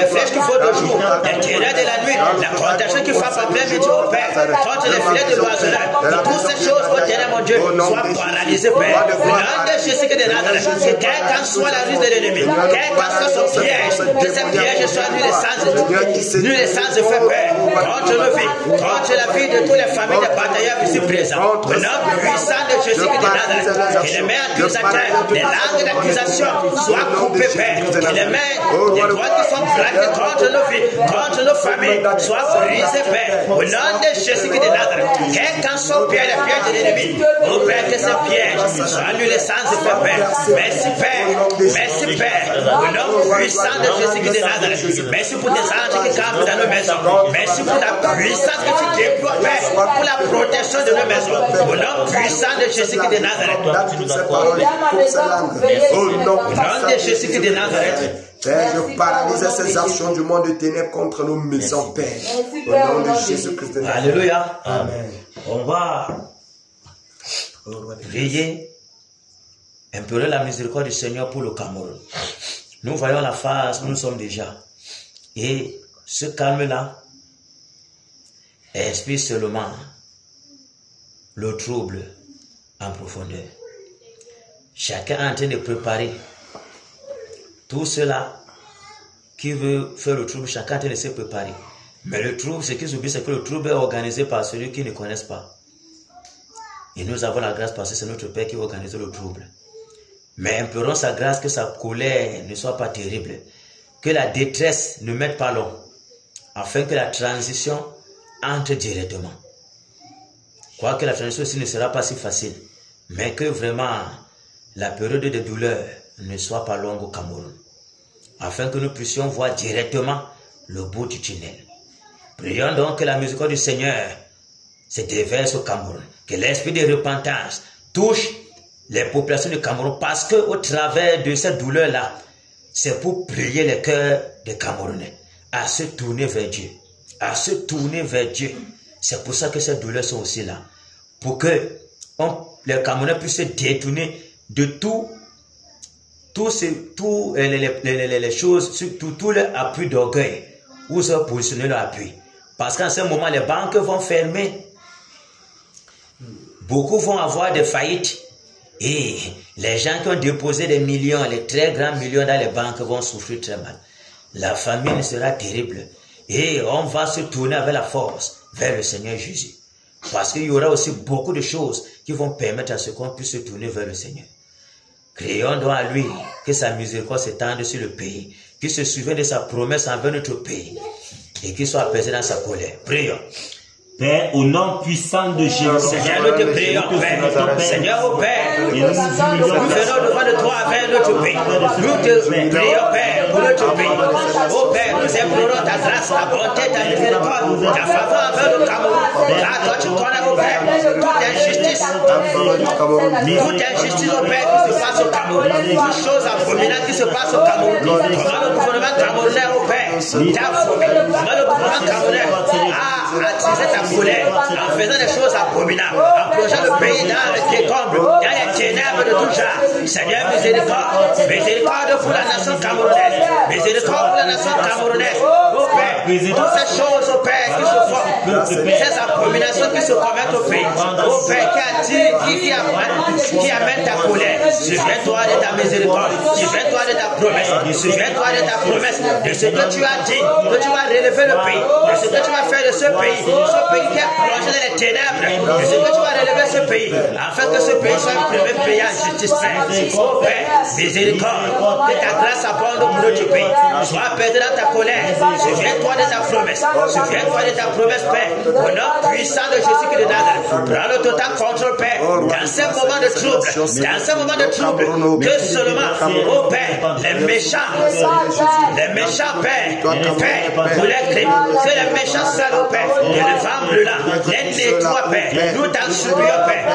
flèches qui volent de jour, les tireurs de la nuit, la protection qui frappe en plein midi, au Père, contre les filets de l'oiseleur, que toutes ces choses, au ténèbres, mon Dieu, soient paralysées, Père. Au nom de Jésus de Nazareth, que quelle qu'en soit la ruse de l'ennemi, quel qu'en soit son piège, que ces pièges soient nul et sans effet, Père, contre nos vies, contre la vie de toutes les familles des batailleurs ici présents. Au nom puissant de Jésus de Nazareth, que les mains accusateurs, les langues d'accusation soient coupées, Père. Que les mains, les droits qui sont braqués contre nos vies, contre nos familles, soient brisés, Père. Au nom de Jésus de Nazareth, quel qu'en soit Pierre, les pièges de l'ennemi, au Père, que ces pièges soient nul et sans effet, Père. Merci, Père. Merci, Père. Au nom puissant de Jésus de Nazareth, merci pour tes anges qui campent dans nos maisons. Merci pour la puissance que tu déploies, Père, pour la protection de nos maisons. Au nom puissant de Jésus de Nazareth. Au nom de Jésus de Nazareth. Père, je paralyse ces actions du monde de ténèbres contre nos maisons, Père. Au nom de Jésus-Christ de Nazareth. Alléluia. Amen. On va prier, implorer la miséricorde du Seigneur pour le Cameroun. Nous voyons la phase où nous sommes déjà. Et ce calme-là explique seulement le trouble en profondeur. Chacun est en train de préparer tout cela qui veut faire le trouble, chacun est en train de se préparer. Mais le trouble, ce qu'ils oublient, c'est que le trouble est organisé par celui qui ne connaissent pas. Et nous avons la grâce parce que c'est notre Père qui organise le trouble. Mais implorons sa grâce, que sa colère ne soit pas terrible, que la détresse ne mette pas long, afin que la transition entre directement. Quoique la transition aussi ne sera pas si facile, mais que vraiment la période de douleur ne soit pas longue au Cameroun, afin que nous puissions voir directement le bout du tunnel. Prions donc que la miséricorde du Seigneur se déverse au Cameroun, que l'esprit de repentance touche les populations du Cameroun, parce qu'au travers de cette douleur-là, c'est pour prier les cœurs des Camerounais à se tourner vers Dieu, à se tourner vers Dieu. C'est pour ça que ces douleurs sont aussi là, pour que les Camerounais puissent se détourner de les choses, surtout tous les appuis d'orgueil, où se positionner leur appui. Parce qu'en ce moment, les banques vont fermer, beaucoup vont avoir des faillites, et les gens qui ont déposé des millions, les très grands millions dans les banques vont souffrir très mal. La famine sera terrible, et on va se tourner avec la force vers le Seigneur Jésus. Parce qu'il y aura aussi beaucoup de choses qui vont permettre à ce qu'on puisse se tourner vers le Seigneur. Crions donc à lui que sa miséricorde s'étende sur le pays, qu'il se souvienne de sa promesse envers notre pays et qu'il soit apaisé dans sa colère. Prions. Père, au nom puissant de Jésus, Seigneur, nous te prions, Père. Seigneur, au Père, nous venons devant de toi vers notre pays. Nous te prions, Père, pour notre pays. Au Père, nous implorons ta grâce, ta bonté, ta miséricorde, ta faveur envers le Cameroun. Car toi, tu connais, au Père, toute injustice, au Père, qui se passe au Cameroun. Toutes choses abominables qui se passent au Cameroun. Comment le gouvernement camerounais, au Père, comment le gouvernement camerounais a attisé ta colère en faisant des choses abominables, en plongeant le pays dans les décombres, dans les ténèbres de tout genre. Seigneur, miséricorde, miséricorde pour la nation camerounaise, miséricorde pour la nation camerounaise. Au Père, toutes ces choses, au Père, qui se font, ces abominations qui se commettent au pays, au Père, qui amène ta colère. Souviens-toi de ta miséricorde, souviens-toi de ta promesse, souviens-toi de ta promesse, de ce que tu as dit, que tu vas relever le pays, de ce que tu vas faire de ce pays qui est plongé dans les ténèbres, de ce que tu vas relever ce pays, afin que ce pays soit un premier pays en justice. Oh Père, miséricorde, que ta grâce abonde pour notre pays. Sois apaisé dans ta colère. Souviens-toi de ta promesse. Souviens-toi de ta promesse, Père. Au nom puissant de Jésus de Nazareth, prends le total contrôle, Père, dans ces moments de trouble, que seulement, oh Père, les méchants, Père, pour les crimes, que les méchants seuls, oh Père, que le vent brûlant, les nettoie, Père. Nous t'en supplions, Père.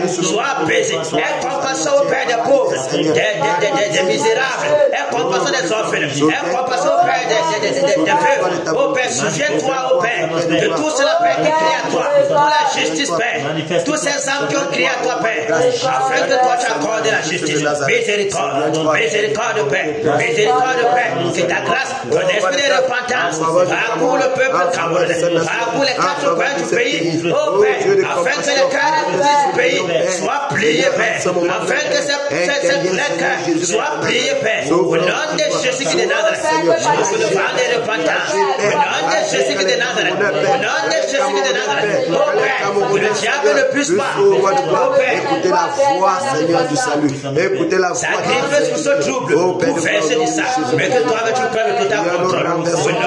Sois apaisé. Aie compassion au Père des pauvres, des misérables. Aie compassion des orphelins. Aie compassion au Père des veuves. Oh Père, souviens-toi, oh Père, de tout cela, Père, qui crie à toi. Pour la justice, Père. Tous ces âmes qui ont crié à toi, Père, afin que toi tu accordes la justice. Miséricorde, Père. Que ta grâce, ton esprit de repentance, parcourt le peuple camerounais, parcourt les 4 coins du pays, oh Père, afin que les cœurs du pays soient pliés, Père, afin que ces cœurs soient pliés, Père, au nom de Jésus de Nazareth, pour le vent de repentance, au nom de Jésus de Nazareth, oh Père, que le diable ne puisse pas, oh Père, écoutez la voix, Seigneur du salut, écoutez la voix, sacrifice pour ce trouble, pour verser du sang, mais que toi tu prennes le total contrôle, au nom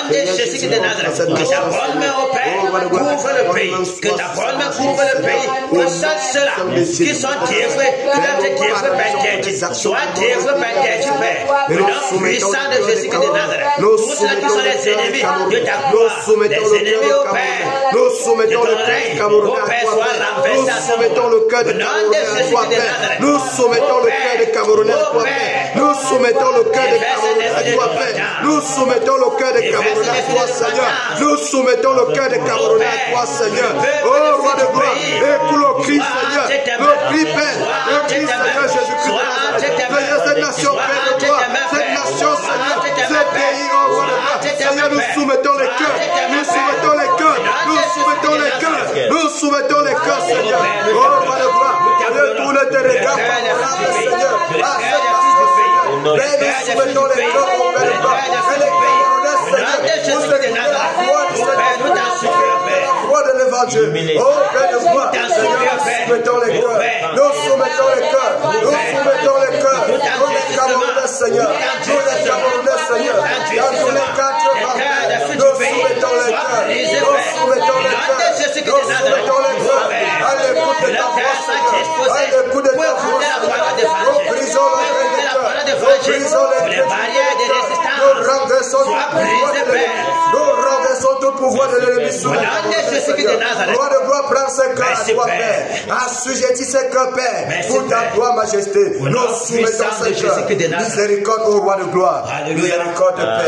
de Jésus de Nazareth, que ta bonne main, oh Père, couvre le pays, que ta bonne main couvre le pays, que seuls ceux-là qui sont dévoués, qui doivent être dévoués par Dieu, soient dévoués par Dieu, Père, au nom puissant de Jésus de Nazareth, tous ceux qui sont les ennemis de ta gloire, les ennemis, oh Père, nous soumettons le cœur oh Père, sois renversé, nous soumettons le cœur de Camerounais à toi, Père. Nous soumettons le cœur de Camerounais à toi, Père. Nous soumettons le cœur de Camerounais à toi, Père. Nous soumettons le cœur de Camerounais à toi, Seigneur. Nous soumettons le cœur de Camerounais à toi, Seigneur. Oh, roi de gloire, écoute le cri, Seigneur. Le cri, Père. Le cri, Seigneur Jésus-Christ. Seigneur, cette nation, Père de toi. Cette nation, Seigneur. Ce pays, oh, roi de gloire. Seigneur, nous soumettons les cœurs. Nous soumettons les cœurs. Nous soumettons les cœurs. Nous soumettons les cœurs, Seigneur. Oh, roi de gloire. Retourne tes regards favorables, Seigneur. À cette nation, Seigneur. Père, nous soumettons les cœurs, oh, Père de gloire. Et les Camerounais, Seigneur. Nous écoutons la voix du Seigneur. La voix de l'évangile. Oh, Père de gloire. Seigneur, nous soumettons les cœurs. Nous soumettons les cœurs. Nous soumettons les cœurs. Nous soumettons les cœurs. Nous les Camerounais, Seigneur. Tous les Camerounais, Seigneur. Dans tous les 80 nous soumettons les cœurs. Nous soumettons les cœurs. Nous soumettons les cœurs. À l'écoute de ta voix, Seigneur. À l'écoute de ta voix, Seigneur. Nous brisons les reins des cœurs. Nous brisons les barrières de résistance. Nous renversons tout pouvoir de l'ennemi. Nous renversons tout pouvoir de l'ennemi sur la Roi de gloire, prends ce cœur à toi, Père. Assujettis ce cœur, Père, pour ta gloire, majesté. Nous soumettons ce cœur. Miséricorde au Roi de gloire. Miséricorde, Père.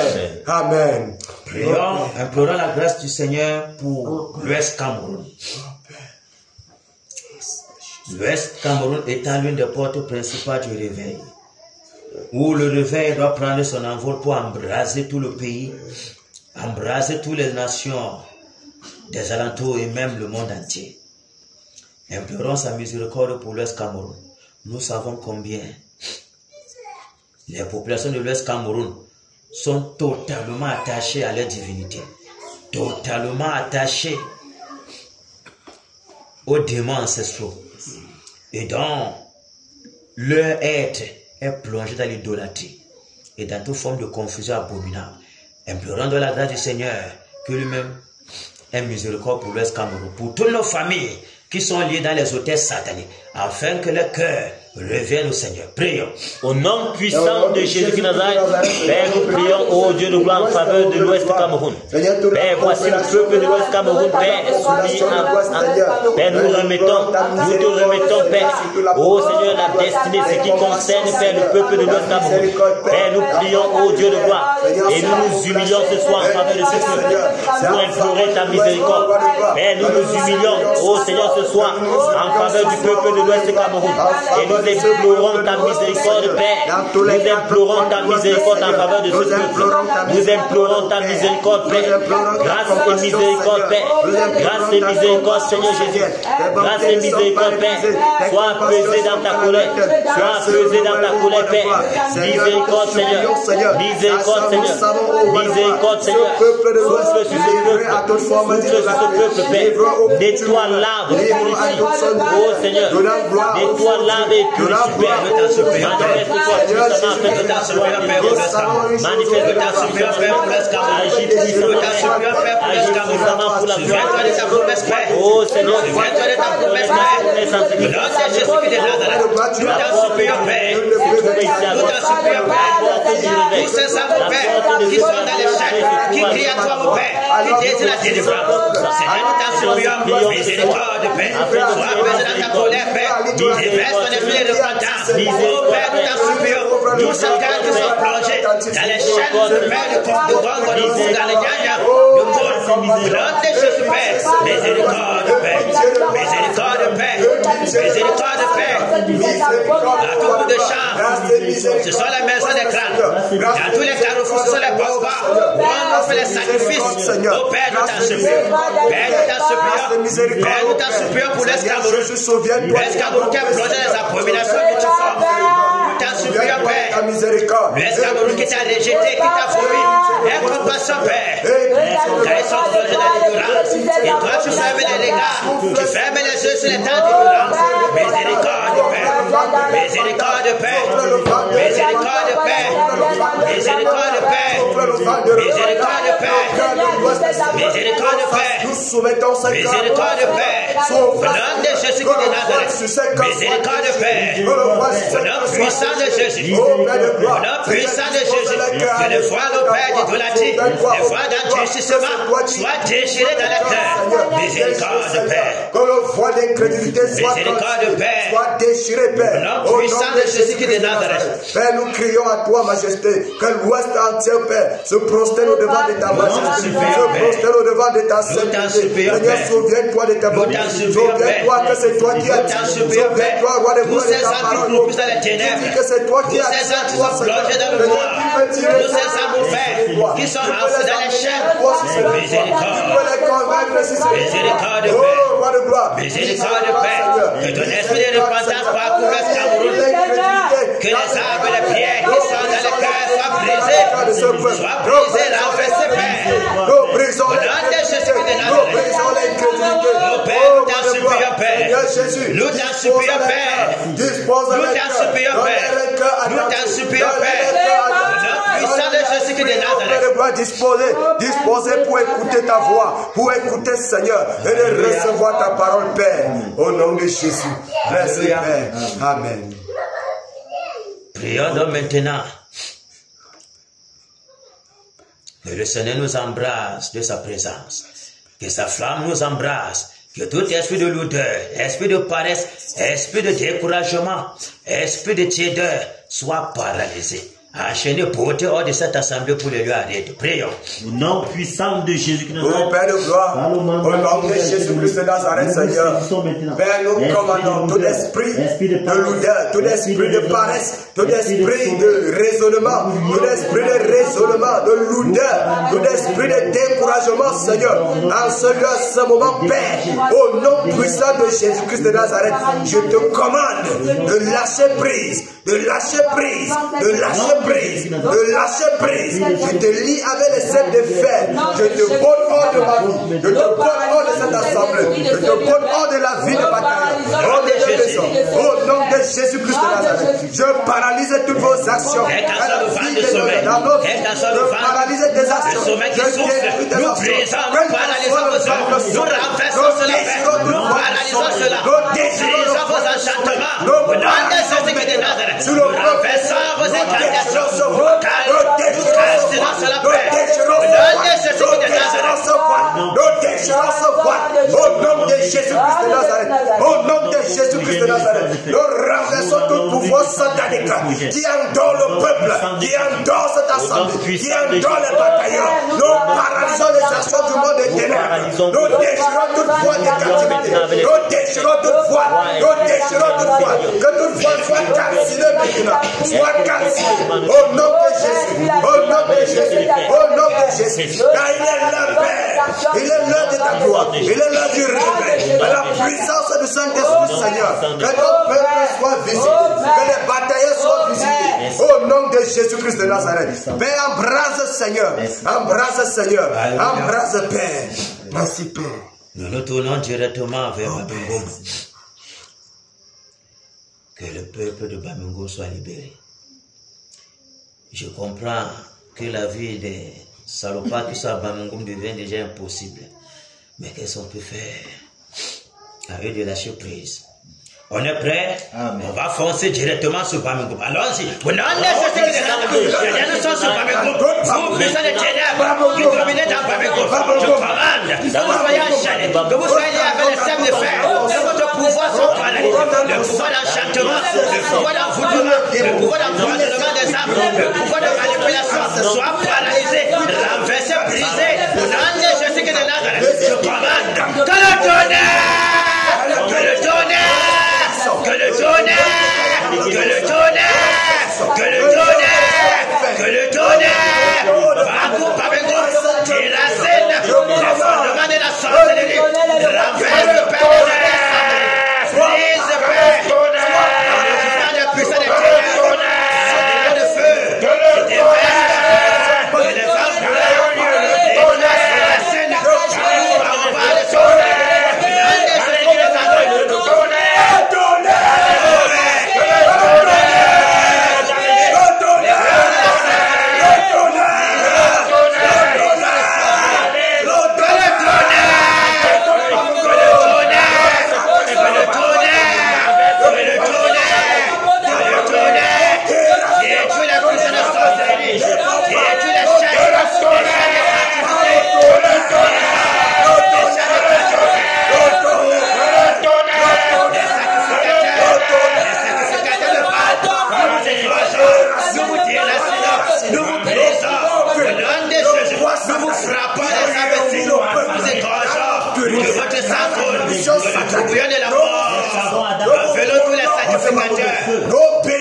Amen. Implorons la grâce du Seigneur pour l'Ouest Cameroun. L'Ouest Cameroun étant l'une des portes principales du réveil, où le réveil doit prendre son envol pour embraser tout le pays, embraser toutes les nations des alentours et même le monde entier. Implorons sa miséricorde pour l'Ouest Cameroun. Nous savons combien les populations de l'Ouest Cameroun sont totalement attachées à leur divinité, totalement attachées aux démons ancestraux. Et donc, leur être est plongé dans l'idolâtrie et dans toute forme de confusion abominable. Implorons de la grâce du Seigneur que lui-même ait miséricorde pour l'Ouest Cameroun, pour toutes nos familles qui sont liées dans les hôtels sataniques, afin que le cœur revienne au Seigneur. Prions. Au nom puissant de Jésus-Christ Nazareth, Père, nous prions, ô Dieu de gloire, en faveur de l'Ouest Cameroun. Père, voici le peuple de l'Ouest Cameroun, Père, soumis à... Père, nous te remettons, Père, ô Seigneur, la destinée, ce qui concerne, Père, le peuple de l'Ouest Cameroun. Père, nous prions, ô Dieu de gloire, et nous nous humilions ce soir en faveur de ce peuple, pour implorer ta miséricorde. Père, nous nous humilions, ô Seigneur, ce soir, en faveur du peuple de l'Ouest Cameroun. Et nous implorons ta miséricorde, Père. Nous implorons ta miséricorde en faveur de ce peuple. Nous implorons ta miséricorde, Père. Grâce et miséricorde, Père. Grâce et miséricorde, Seigneur Jésus. Grâce et miséricorde, Père. Sois apaisé dans ta colère. Sois apaisé dans ta colère, Père. Miséricorde, Seigneur. Miséricorde, Seigneur. Miséricorde, Seigneur. Souffle sur ce peuple. Souffle sur ce peuple, Père. Nettoie l'arbre, purifie. Oh Seigneur, nettoie l'arbre et purifie, Père. Manifeste-toi puissamment, fais ta supérieur, Père, pour l'Est. Manifeste ta supérieur, Père, pour l'Est. Agis puissamment, Père. Agis puissamment pour la gloire. Oh Seigneur, souviens-toi de ta promesse, Père. Le nom de Jésus-Christ de Nazareth. Nous t'en supérieur, Père. Nous t'en supérieur, Père. Tous ces âmes, Père, qui sont dans les chaînes, qui crient à toi, mon Père, qui désirent la délivrance. Seigneur, nous t'en supérieur, miséricorde, Père. Sois apaisé dans ta colère, Père. Déverse ton esprit de repentance. Oh Père, nous t'en supérieur. Tous ces cœurs qui sont plongés dans les chaînes de Père, de Congo, de Fou, dans les Nyanya, de Paul, le nom de Jésus, Père. Miséricorde, Père. Miséricorde, Père. Miséricorde, Père. Dans tout bout de champ, ce sont les maisons des crânes. Dans tous les carrefours, ce sont les baobabs. On fait les sacrifices. Oh Père, nous t'en supérieur. Père, nous t'en supérieur. Père, nous t'en supérieur pour l'Est Cameroun. L'Est Cameroun qui a plongé dans les abominations que tu formes. Nous t'en supérieur, Père. L'Est Cameroun qui t'a rejeté, qui t'a vomi. Aie compassion, Père. Car ils sont plongés dans l'ignorance. Et toi, tu fermes les regards. Tu fermes les yeux sur les temps d'ignorance. Miséricorde, Père. Miséricorde, Père. Miséricorde, Père. Miséricorde, Père. Miséricorde, Père. Miséricorde, Père. Nous soumettons ce Miséricorde, Père. Au nom de Jésus de Nazareth. Miséricorde, Père. Au nom puissant de Jésus. Au nom puissant de Jésus. Que le voile au Père d'idolâtrie, le voile d'endurcissement soit déchiré dans le cœur. Miséricorde, Père. Que le voile d'incrédulité soit déchiré, Père. Au nom puissant de Jésus de Nazareth. Père, nous crions à toi, Majesté, que l'Ouest entier, Père, se prosterne au devant de ta majesté, se prosterne au devant de ta sainteté. Seigneur, souviens-toi de ta bonté. Souviens-toi que c'est toi qui as dit. Souviens-toi, Roi de gloire, de ta parole. Tu dis que c'est toi qui as dit. Tous ces âmes, Père, qui sont assis dans les chaînes. Miséricorde. Miséricorde, Père. Miséricorde, Père. Que ton esprit de repentance parcourt l'Est Cameroun. Que les arbres et les pierres qui sont dans le cœur soient brisés. Soient brisés, renversés, Père. Nous brisons Au nom de Jésus de Nazareth. Oh Père, nous t'en supplions, Père. Nous t'en supplions, Père. Nous t'en supplions, Père. Nous t'en supplions, Père. soient disposés pour écouter ta voix, pour écouter, Seigneur, et de recevoir ta parole, Père. Au nom de Jésus. Merci, Père. Amen. Prions donc maintenant que le Seigneur nous embrasse de sa présence, que sa flamme nous embrasse, que tout esprit de lourdeur, esprit de paresse, esprit de découragement, esprit de tiédeur soit paralysé. Enchaîné, porté hors de cette assemblée pour les lui arrêter. Prions. Au nom puissant de Jésus qui nous Ô Père de gloire, au nom de Jésus-Christ de Nazareth, Seigneur, Père, nous commandons tout esprit de lourdeur, tout esprit de paresse, tout esprit de raisonnement, tout esprit de raisonnement, de lourdeur, tout esprit de découragement, Seigneur, en ce moment, Père, au nom puissant de Jésus-Christ de Nazareth, je te commande de lâcher prise, de lâcher prise, de lâcher prise, de lâcher prise. Je te lie avec les ailes de fer. Je te bonne hors de ma vie. Je te bonne hors de cette assemblée. Je te bonne hors de la vie de ma carrière. Hors de tes maisons. Au nom de Jésus-Christ de Nazareth. Je paralyse toutes vos actions. Dans nos vies. Je paralyse tes actions. Je détruis tes actions. Nous paralysons cela. Nous paralysons cela. Nous détruisons vos enchantements. Nous paralysons sur le vos incantations, au nom de Jésus-Christ de Nazareth, au nom de Jésus-Christ de Nazareth, nous renversons tout pouvoir satanique qui endort le peuple, qui endort cette assemblée, qui endort les bataillons. Nous paralysons les actions du monde des ténèbres. Nous déchirons toute voie de captivité. Nous déchirons toute voie. Nous déchirons toute voie. Que toute voie soit calcinée maintenant. Soit calcinée. Au nom de Jésus. Au nom de Jésus. Au nom de Jésus. Car il est l'heure, Père. Il est l'heure de ta gloire. Il est l'heure du réveil. À la puissance du Saint-Esprit, Seigneur. Que notre peuple soit visité. Que les bataillons soient visités. Au nom de Jésus-Christ de Nazareth. Père, embrasse, Seigneur. Embrasse, Seigneur. Embrasse, Père. Merci, Père. Nous nous tournons directement vers Bamingom. Que le peuple de Bamingom soit libéré. Je comprends que la vie des salopards qui sont à Bamingom devient déjà impossible. Mais qu'est-ce qu'on peut faire? À eux de lâcher prise. On est prêt? Amen. On va foncer directement sur Bamingom. Allons-y. Vous n'en laissez que nous sommes sur Bamingom. Vous, puissants des ténèbres, qui dominez dans Bamingom. Je commande que vous soyez enchaînés, que vous soyez avec les sèmes de fer, que votre pouvoir soit paralysé. Le pouvoir d'enchantement, le pouvoir d'envoûtement, le pouvoir d'empoisonnement des âmes, le pouvoir de manipulation soit paralysé, renversé, brisé. Vous n'en laissez que de Nazareth. Je commande que le tonnerre, que le tonnerre, que le tonnerre, que le tonnerre, que le tonnerre, que le tonnerre, Bamingom, Bamingom, qui est la scène, le fondement de la sorcellerie, renverse le Père de l'air, brise le Père, le puissant des ténèbres, de feu, qui déverse, que les femmes brûlent, déclasse la scène, on va le tonnerre.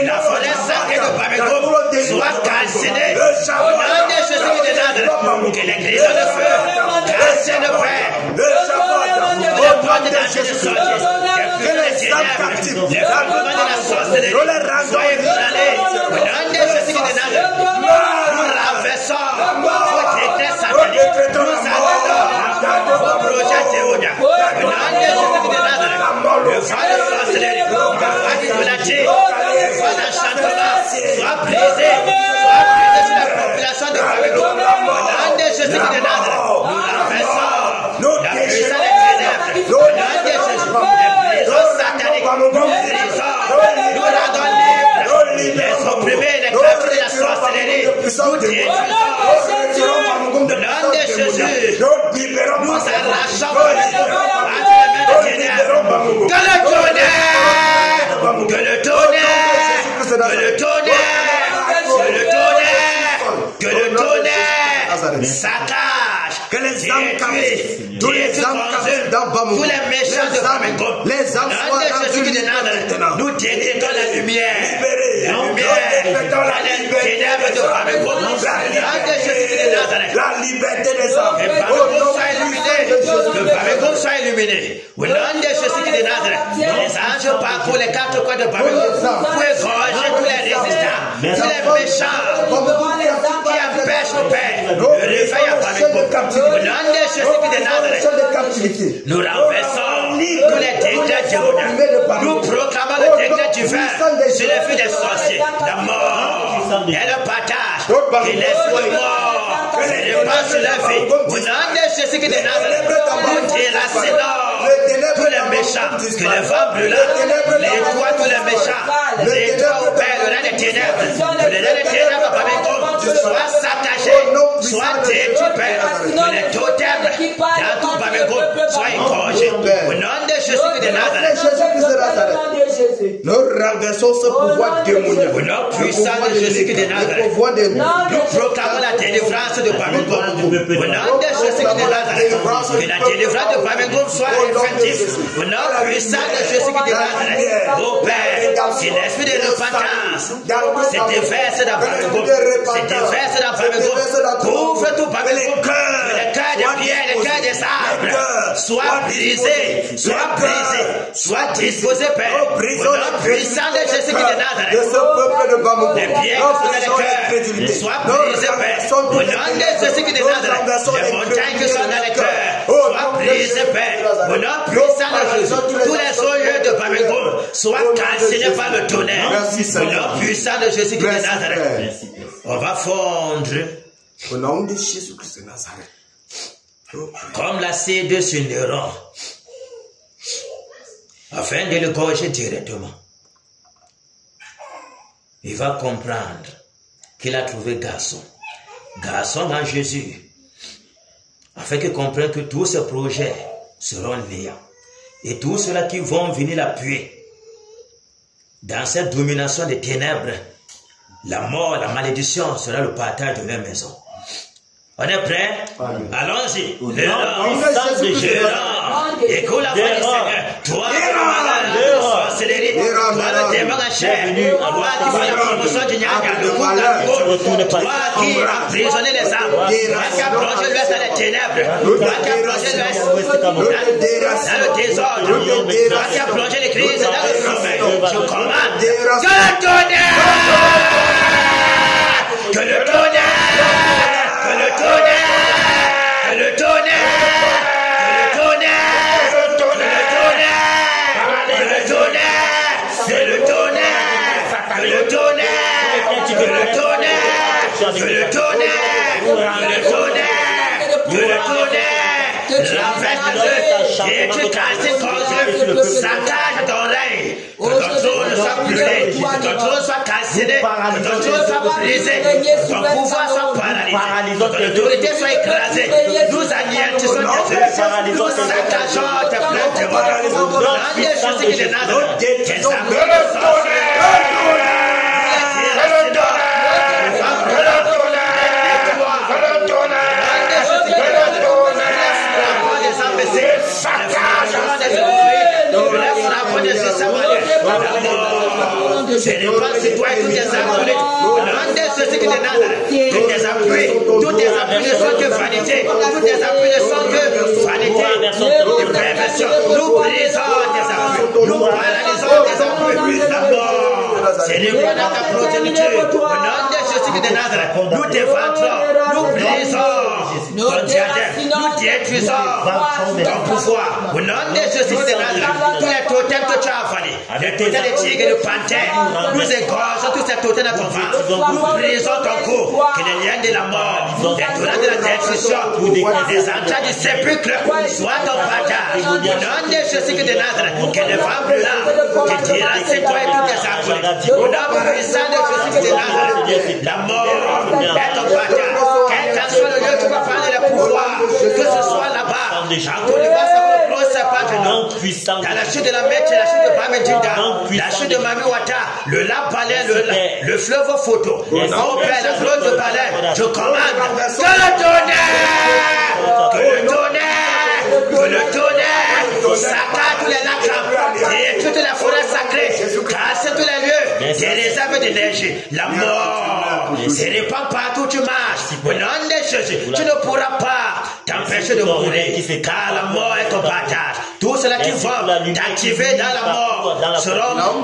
La forêt sacrée de Bamingom soit calcinée. Au nom de Jésus de Nazareth, que les grillons de feu calcinent le Père. Les portes de danger de sortie, que les ténèbres, les fondements de la sorcellerie soient ébranlés. Au nom de Jésus de Nazareth, nous renversons vos décrets sataniques. Nous annulons vos projets théodiens. Au nom de Jésus de Nazareth, le feu de sorcellerie, le feu d'idolâtrie, le feu d'enchantement soit brisé sur la population de Bamingom. Jésus de Nazareth, nous renversons la puissance des ténèbres. Au nom de Jésus, les prisons sataniques, nous rendons libres les opprimés, les créatures de la sorcellerie, nous détruisons. Au nom de Jésus, nous arrachons entre les mains des ténèbres. Que le tonnerre, que le tonnerre, que le tonnerre, que le tonnerre saccage, que les âmes cassent, tous les âmes cassent dans Bamou, tous les méchants de Bamou, les âmes soient Jésus de Nazareth, nous détruisons la lumière, la lumière, la ténèbres de Bamou, Jésus de Nazareth, la liberté des âmes, et Bamou soit illuminé, que Bamou soit illuminé, au nom de Jésus de Nazareth, les anges parcourent les quatre coins de Bamou pour égorger tous les résistants, tous les méchants qui empêchent au Père le réveil à Bamou. Au nom de Jésus de Nazareth, nous renversons tous les décrets divins. Nous proclamons le décret divin sur les filles des sorciers, la mort et le partage et l'esprit mort se répand sur la vie. Au nom de Jésus de Nazareth, nous déracinons tous les méchants, que le vent brûlant, les toits, tous les méchants, les toits au Père, le rang des ténèbres, que le rang des ténèbres soit s'attaché, soit détruit, Père, que les totems dans tout Bamego soient égorgés. Au nom de Jésus de Nazareth, nous renversons ce pouvoir démoniaque. au nom puissant de Jésus de Nazareth, nous proclamons la délivrance de Bamego. Au nom de Jésus de Nazareth, que la délivrance de Bamego soit effective. Au nom puissant de Jésus de Nazareth, au Père, si l'esprit de repentance se déverse dans Bamego, se déverse dans Bamego, couvre tout Bamego, que le cœur de pierre, le cœur des arbres soit brisé, soit disposé, Père. Au nom puissant de Jésus de Nazareth, les pierres qui sont dans le cœur soient brisées, Père. Au nom de Jésus de Nazareth, les montagnes qui sont dans le cœur soient brisées, Père. Au nom puissant de Jésus, tous les oyeux de Bamego soient calcinés par le tonnerre. Au nom puissant de Jésus de Nazareth, on va fondre au nom de Jésus-Christ de Nazareth. comme la cèdre sur le rang, afin de le gorger directement. Il va comprendre qu'il a trouvé garçon en Jésus, afin qu'il comprenne que tous ces projets seront liés. Et tous ceux-là qui vont venir l'appuyer dans cette domination des ténèbres, la mort, la malédiction sera le partage de leur maison. On est prêt? Allons-y. Le rang. Écoute la voix du Seigneur. Toi, la sorcellerie, toi, le démon en chair, toi qui fais la promotion du Nyaga, le Kouka, toi qui as emprisonné les âmes, toi qui as plongé l'Ouest dans les ténèbres, toi qui as plongé l'Ouest dans le désordre, toi qui as plongé les crises dans le sommeil. Je commande que le tonnerre, que le tonnerre, que le tonnerre, que le tonnerre, que le tonnerre, que le tonnerre, que le tonnerre, que le tonnerre, que le tonnerre, que le tonnerre, que le tonnerre, que le tonnerre, renverse-le, et tu casses contre eux, saccage ton règne, que ton trône soit brûlé, que ton trône soit calciné, que ton trône soit brisé, que ton pouvoir soit paralysé, que ton autorité soit écrasée. Nous anéantissons tes œuvres, nous saccageons tes plaintes démoniaques. Au nom de Jésus de Nazareth, tes amis de sorciers, ce n'est pas sur toi et tous tes acolytes. Au nom de Jésus de Nazareth, tous tes appuis ne sont que vanité, tous tes appuis ne sont que vanité et perversion. Nous brisons tes appuis, nous paralysons tes appuis. La mort Seigneur, pendant ta progéniture, au nom de Jésus de Nazareth, nous défendrons, nous brisons ton diadème, nous détruisons ton pouvoir. Au nom de Jésus de Nazareth, tous les totems que tu as avalés, les totems de tigre et de panthère, nous égorgeons tous ces totems dans ton ventre. Nous brisons ton cou, que les liens de la mort, les totems de la destruction, les entrailles du sépulcre soient ton partage. Au nom de Jésus de Nazareth, que le vent brûlant, que dira c'est toi et tous tes acolytes. Au nom puissant de Jésus de Nazareth, la mort est ton partage. Quel qu'en soit le lieu, tu vas prendre le pouvoir, que ce soit là-bas, en Côte d'Ivoire, dans la chute de la Mecque, la chute de Bamedinda, la chute de Mamiwata, le lac Balais, le fleuve Photo, au Père, la flotte de Balais, je commande que le tonnerre, saccage tous les lacs, détruit toute la forêt sacrée, casse tous les lieux, des réserves d'énergie, la mort se répand partout où tu marches. Au nom de Jésus, tu ne pourras pas t'empêcher de mourir, car la mort est ton partage. Tous ceux qui vont t'activer dans la mort seront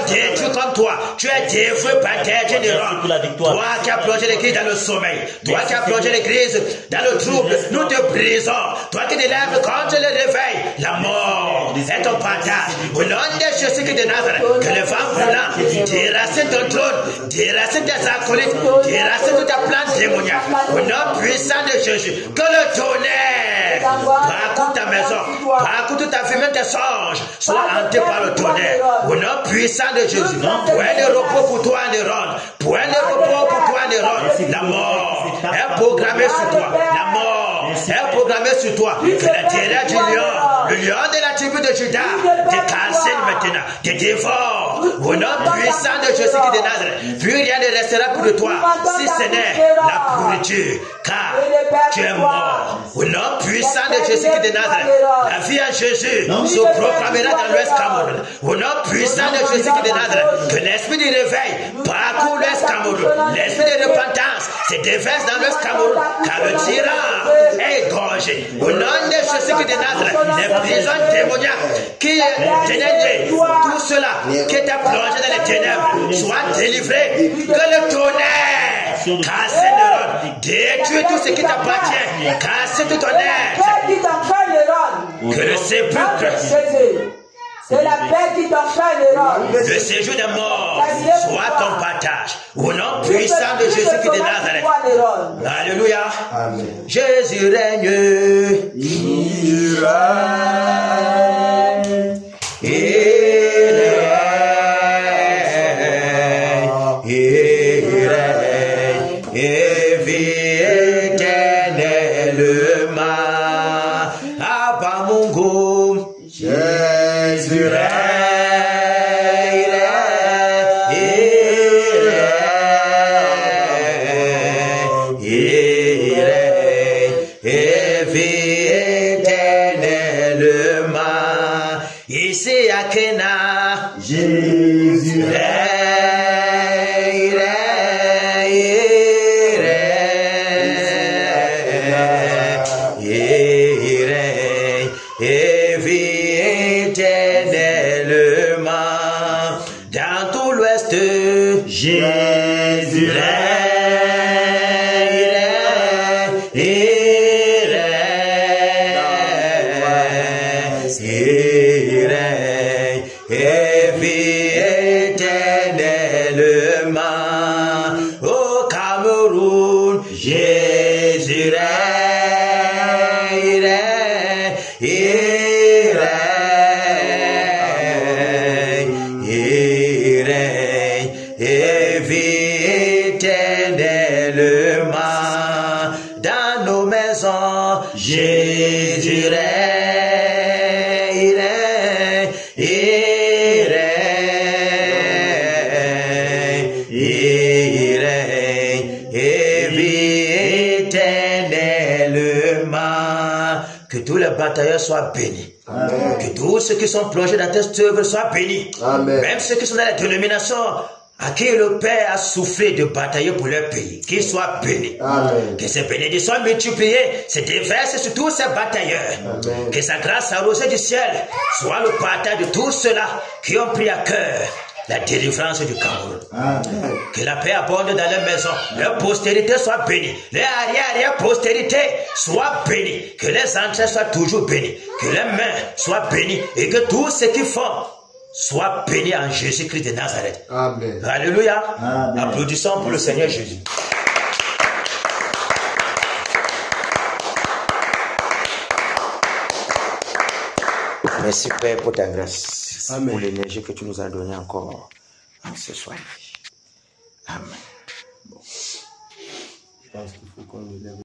détruits comme toi. Tu es dévoué par tes généraux. Toi qui as plongé l'église dans le sommeil, toi qui as plongé l'église dans le trouble, nous te brisons. Toi qui t'élèves contre le réveil, la mort est ton partage. Au nom de Jésus de Nazareth, que le vent brûlant déracine ton trône, déracine tes acolytes, déracine toute ta plante démoniaque. Au nom puissant de Jésus, que le tonnerre parcourt ta maison, parcourt toute ta vie, même tes songes, soient hantés par le tonnerre. Au nom puissant de Jésus, point de repos pour toi en Héron, point de repos pour toi en Héron. La mort est programmée sur toi, la mort est programmée sur toi. Que l'intérieur du lion, le lion de la tribu de Juda, te calcine maintenant, te dévore. Au nom puissant de Jésus de Nazareth, plus rien ne restera pour toi, si ce n'est la pourriture, car tu es mort. Au nom puissant de Jésus de Nazareth, la vie en Jésus se proclamera dans l'Ouest Cameroun. Au nom puissant de Jésus de Nazareth, que l'esprit du réveil parcourt l'Ouest Cameroun, l'esprit de repentance se déverse dans l'Ouest Cameroun, car le tyran est égorgé. Au nom de Jésus de Nazareth, les prisons démoniaques qui tenaient tout cela qui était plongé dans les ténèbres soient délivrés. Que le tonnerre casse le rôle, détruis tout ce qui t'appartient, casse tout ton être. Que le sépulcre, c'est la paix qui t'entraîne, le séjour des morts soit ton partage. Au nom puissant de Jésus de Nazareth. Alléluia. Amen. Jésus règne. Il règne. Il règne. Et vit éternellement. Abba Mungu. Jésus règne. Ici à Kena, Jésus règne. Il règne et vit éternellement dans tout l'Ouest. Jésus règne. Et vit éternellement au Cameroun. Jésus règne, il règne, et vit éternellement dans nos maisons. Jésus règne. Que tous les batailleurs soient bénis. Amen. Que tous ceux qui sont plongés dans cette œuvre soient bénis. Amen. Même ceux qui sont dans la dénomination à qui le Père a soufflé de batailler pour leur pays, qu'ils soient bénis. Amen. Que ces bénédictions multipliées se déversent sur tous ces batailleurs. Amen. Que sa grâce arrosée du ciel soit le partage de tous ceux-là qui ont pris à cœur la délivrance du Cameroun. Que la paix abonde dans les maisons. Leur postérité soit bénie. Les arrière-postérité soit bénie. Que les entrées soient toujours bénies. Que les mains soient bénies. Et que tout ce qu'ils font soit béni en Jésus-Christ de Nazareth. Amen. Alléluia. Amen. Applaudissons pour le Seigneur Jésus. Merci Père pour ta grâce. Amen. Pour l'énergie que tu nous as donnée encore en ce soir. Amen. Je pense qu'il faut qu'on le lève.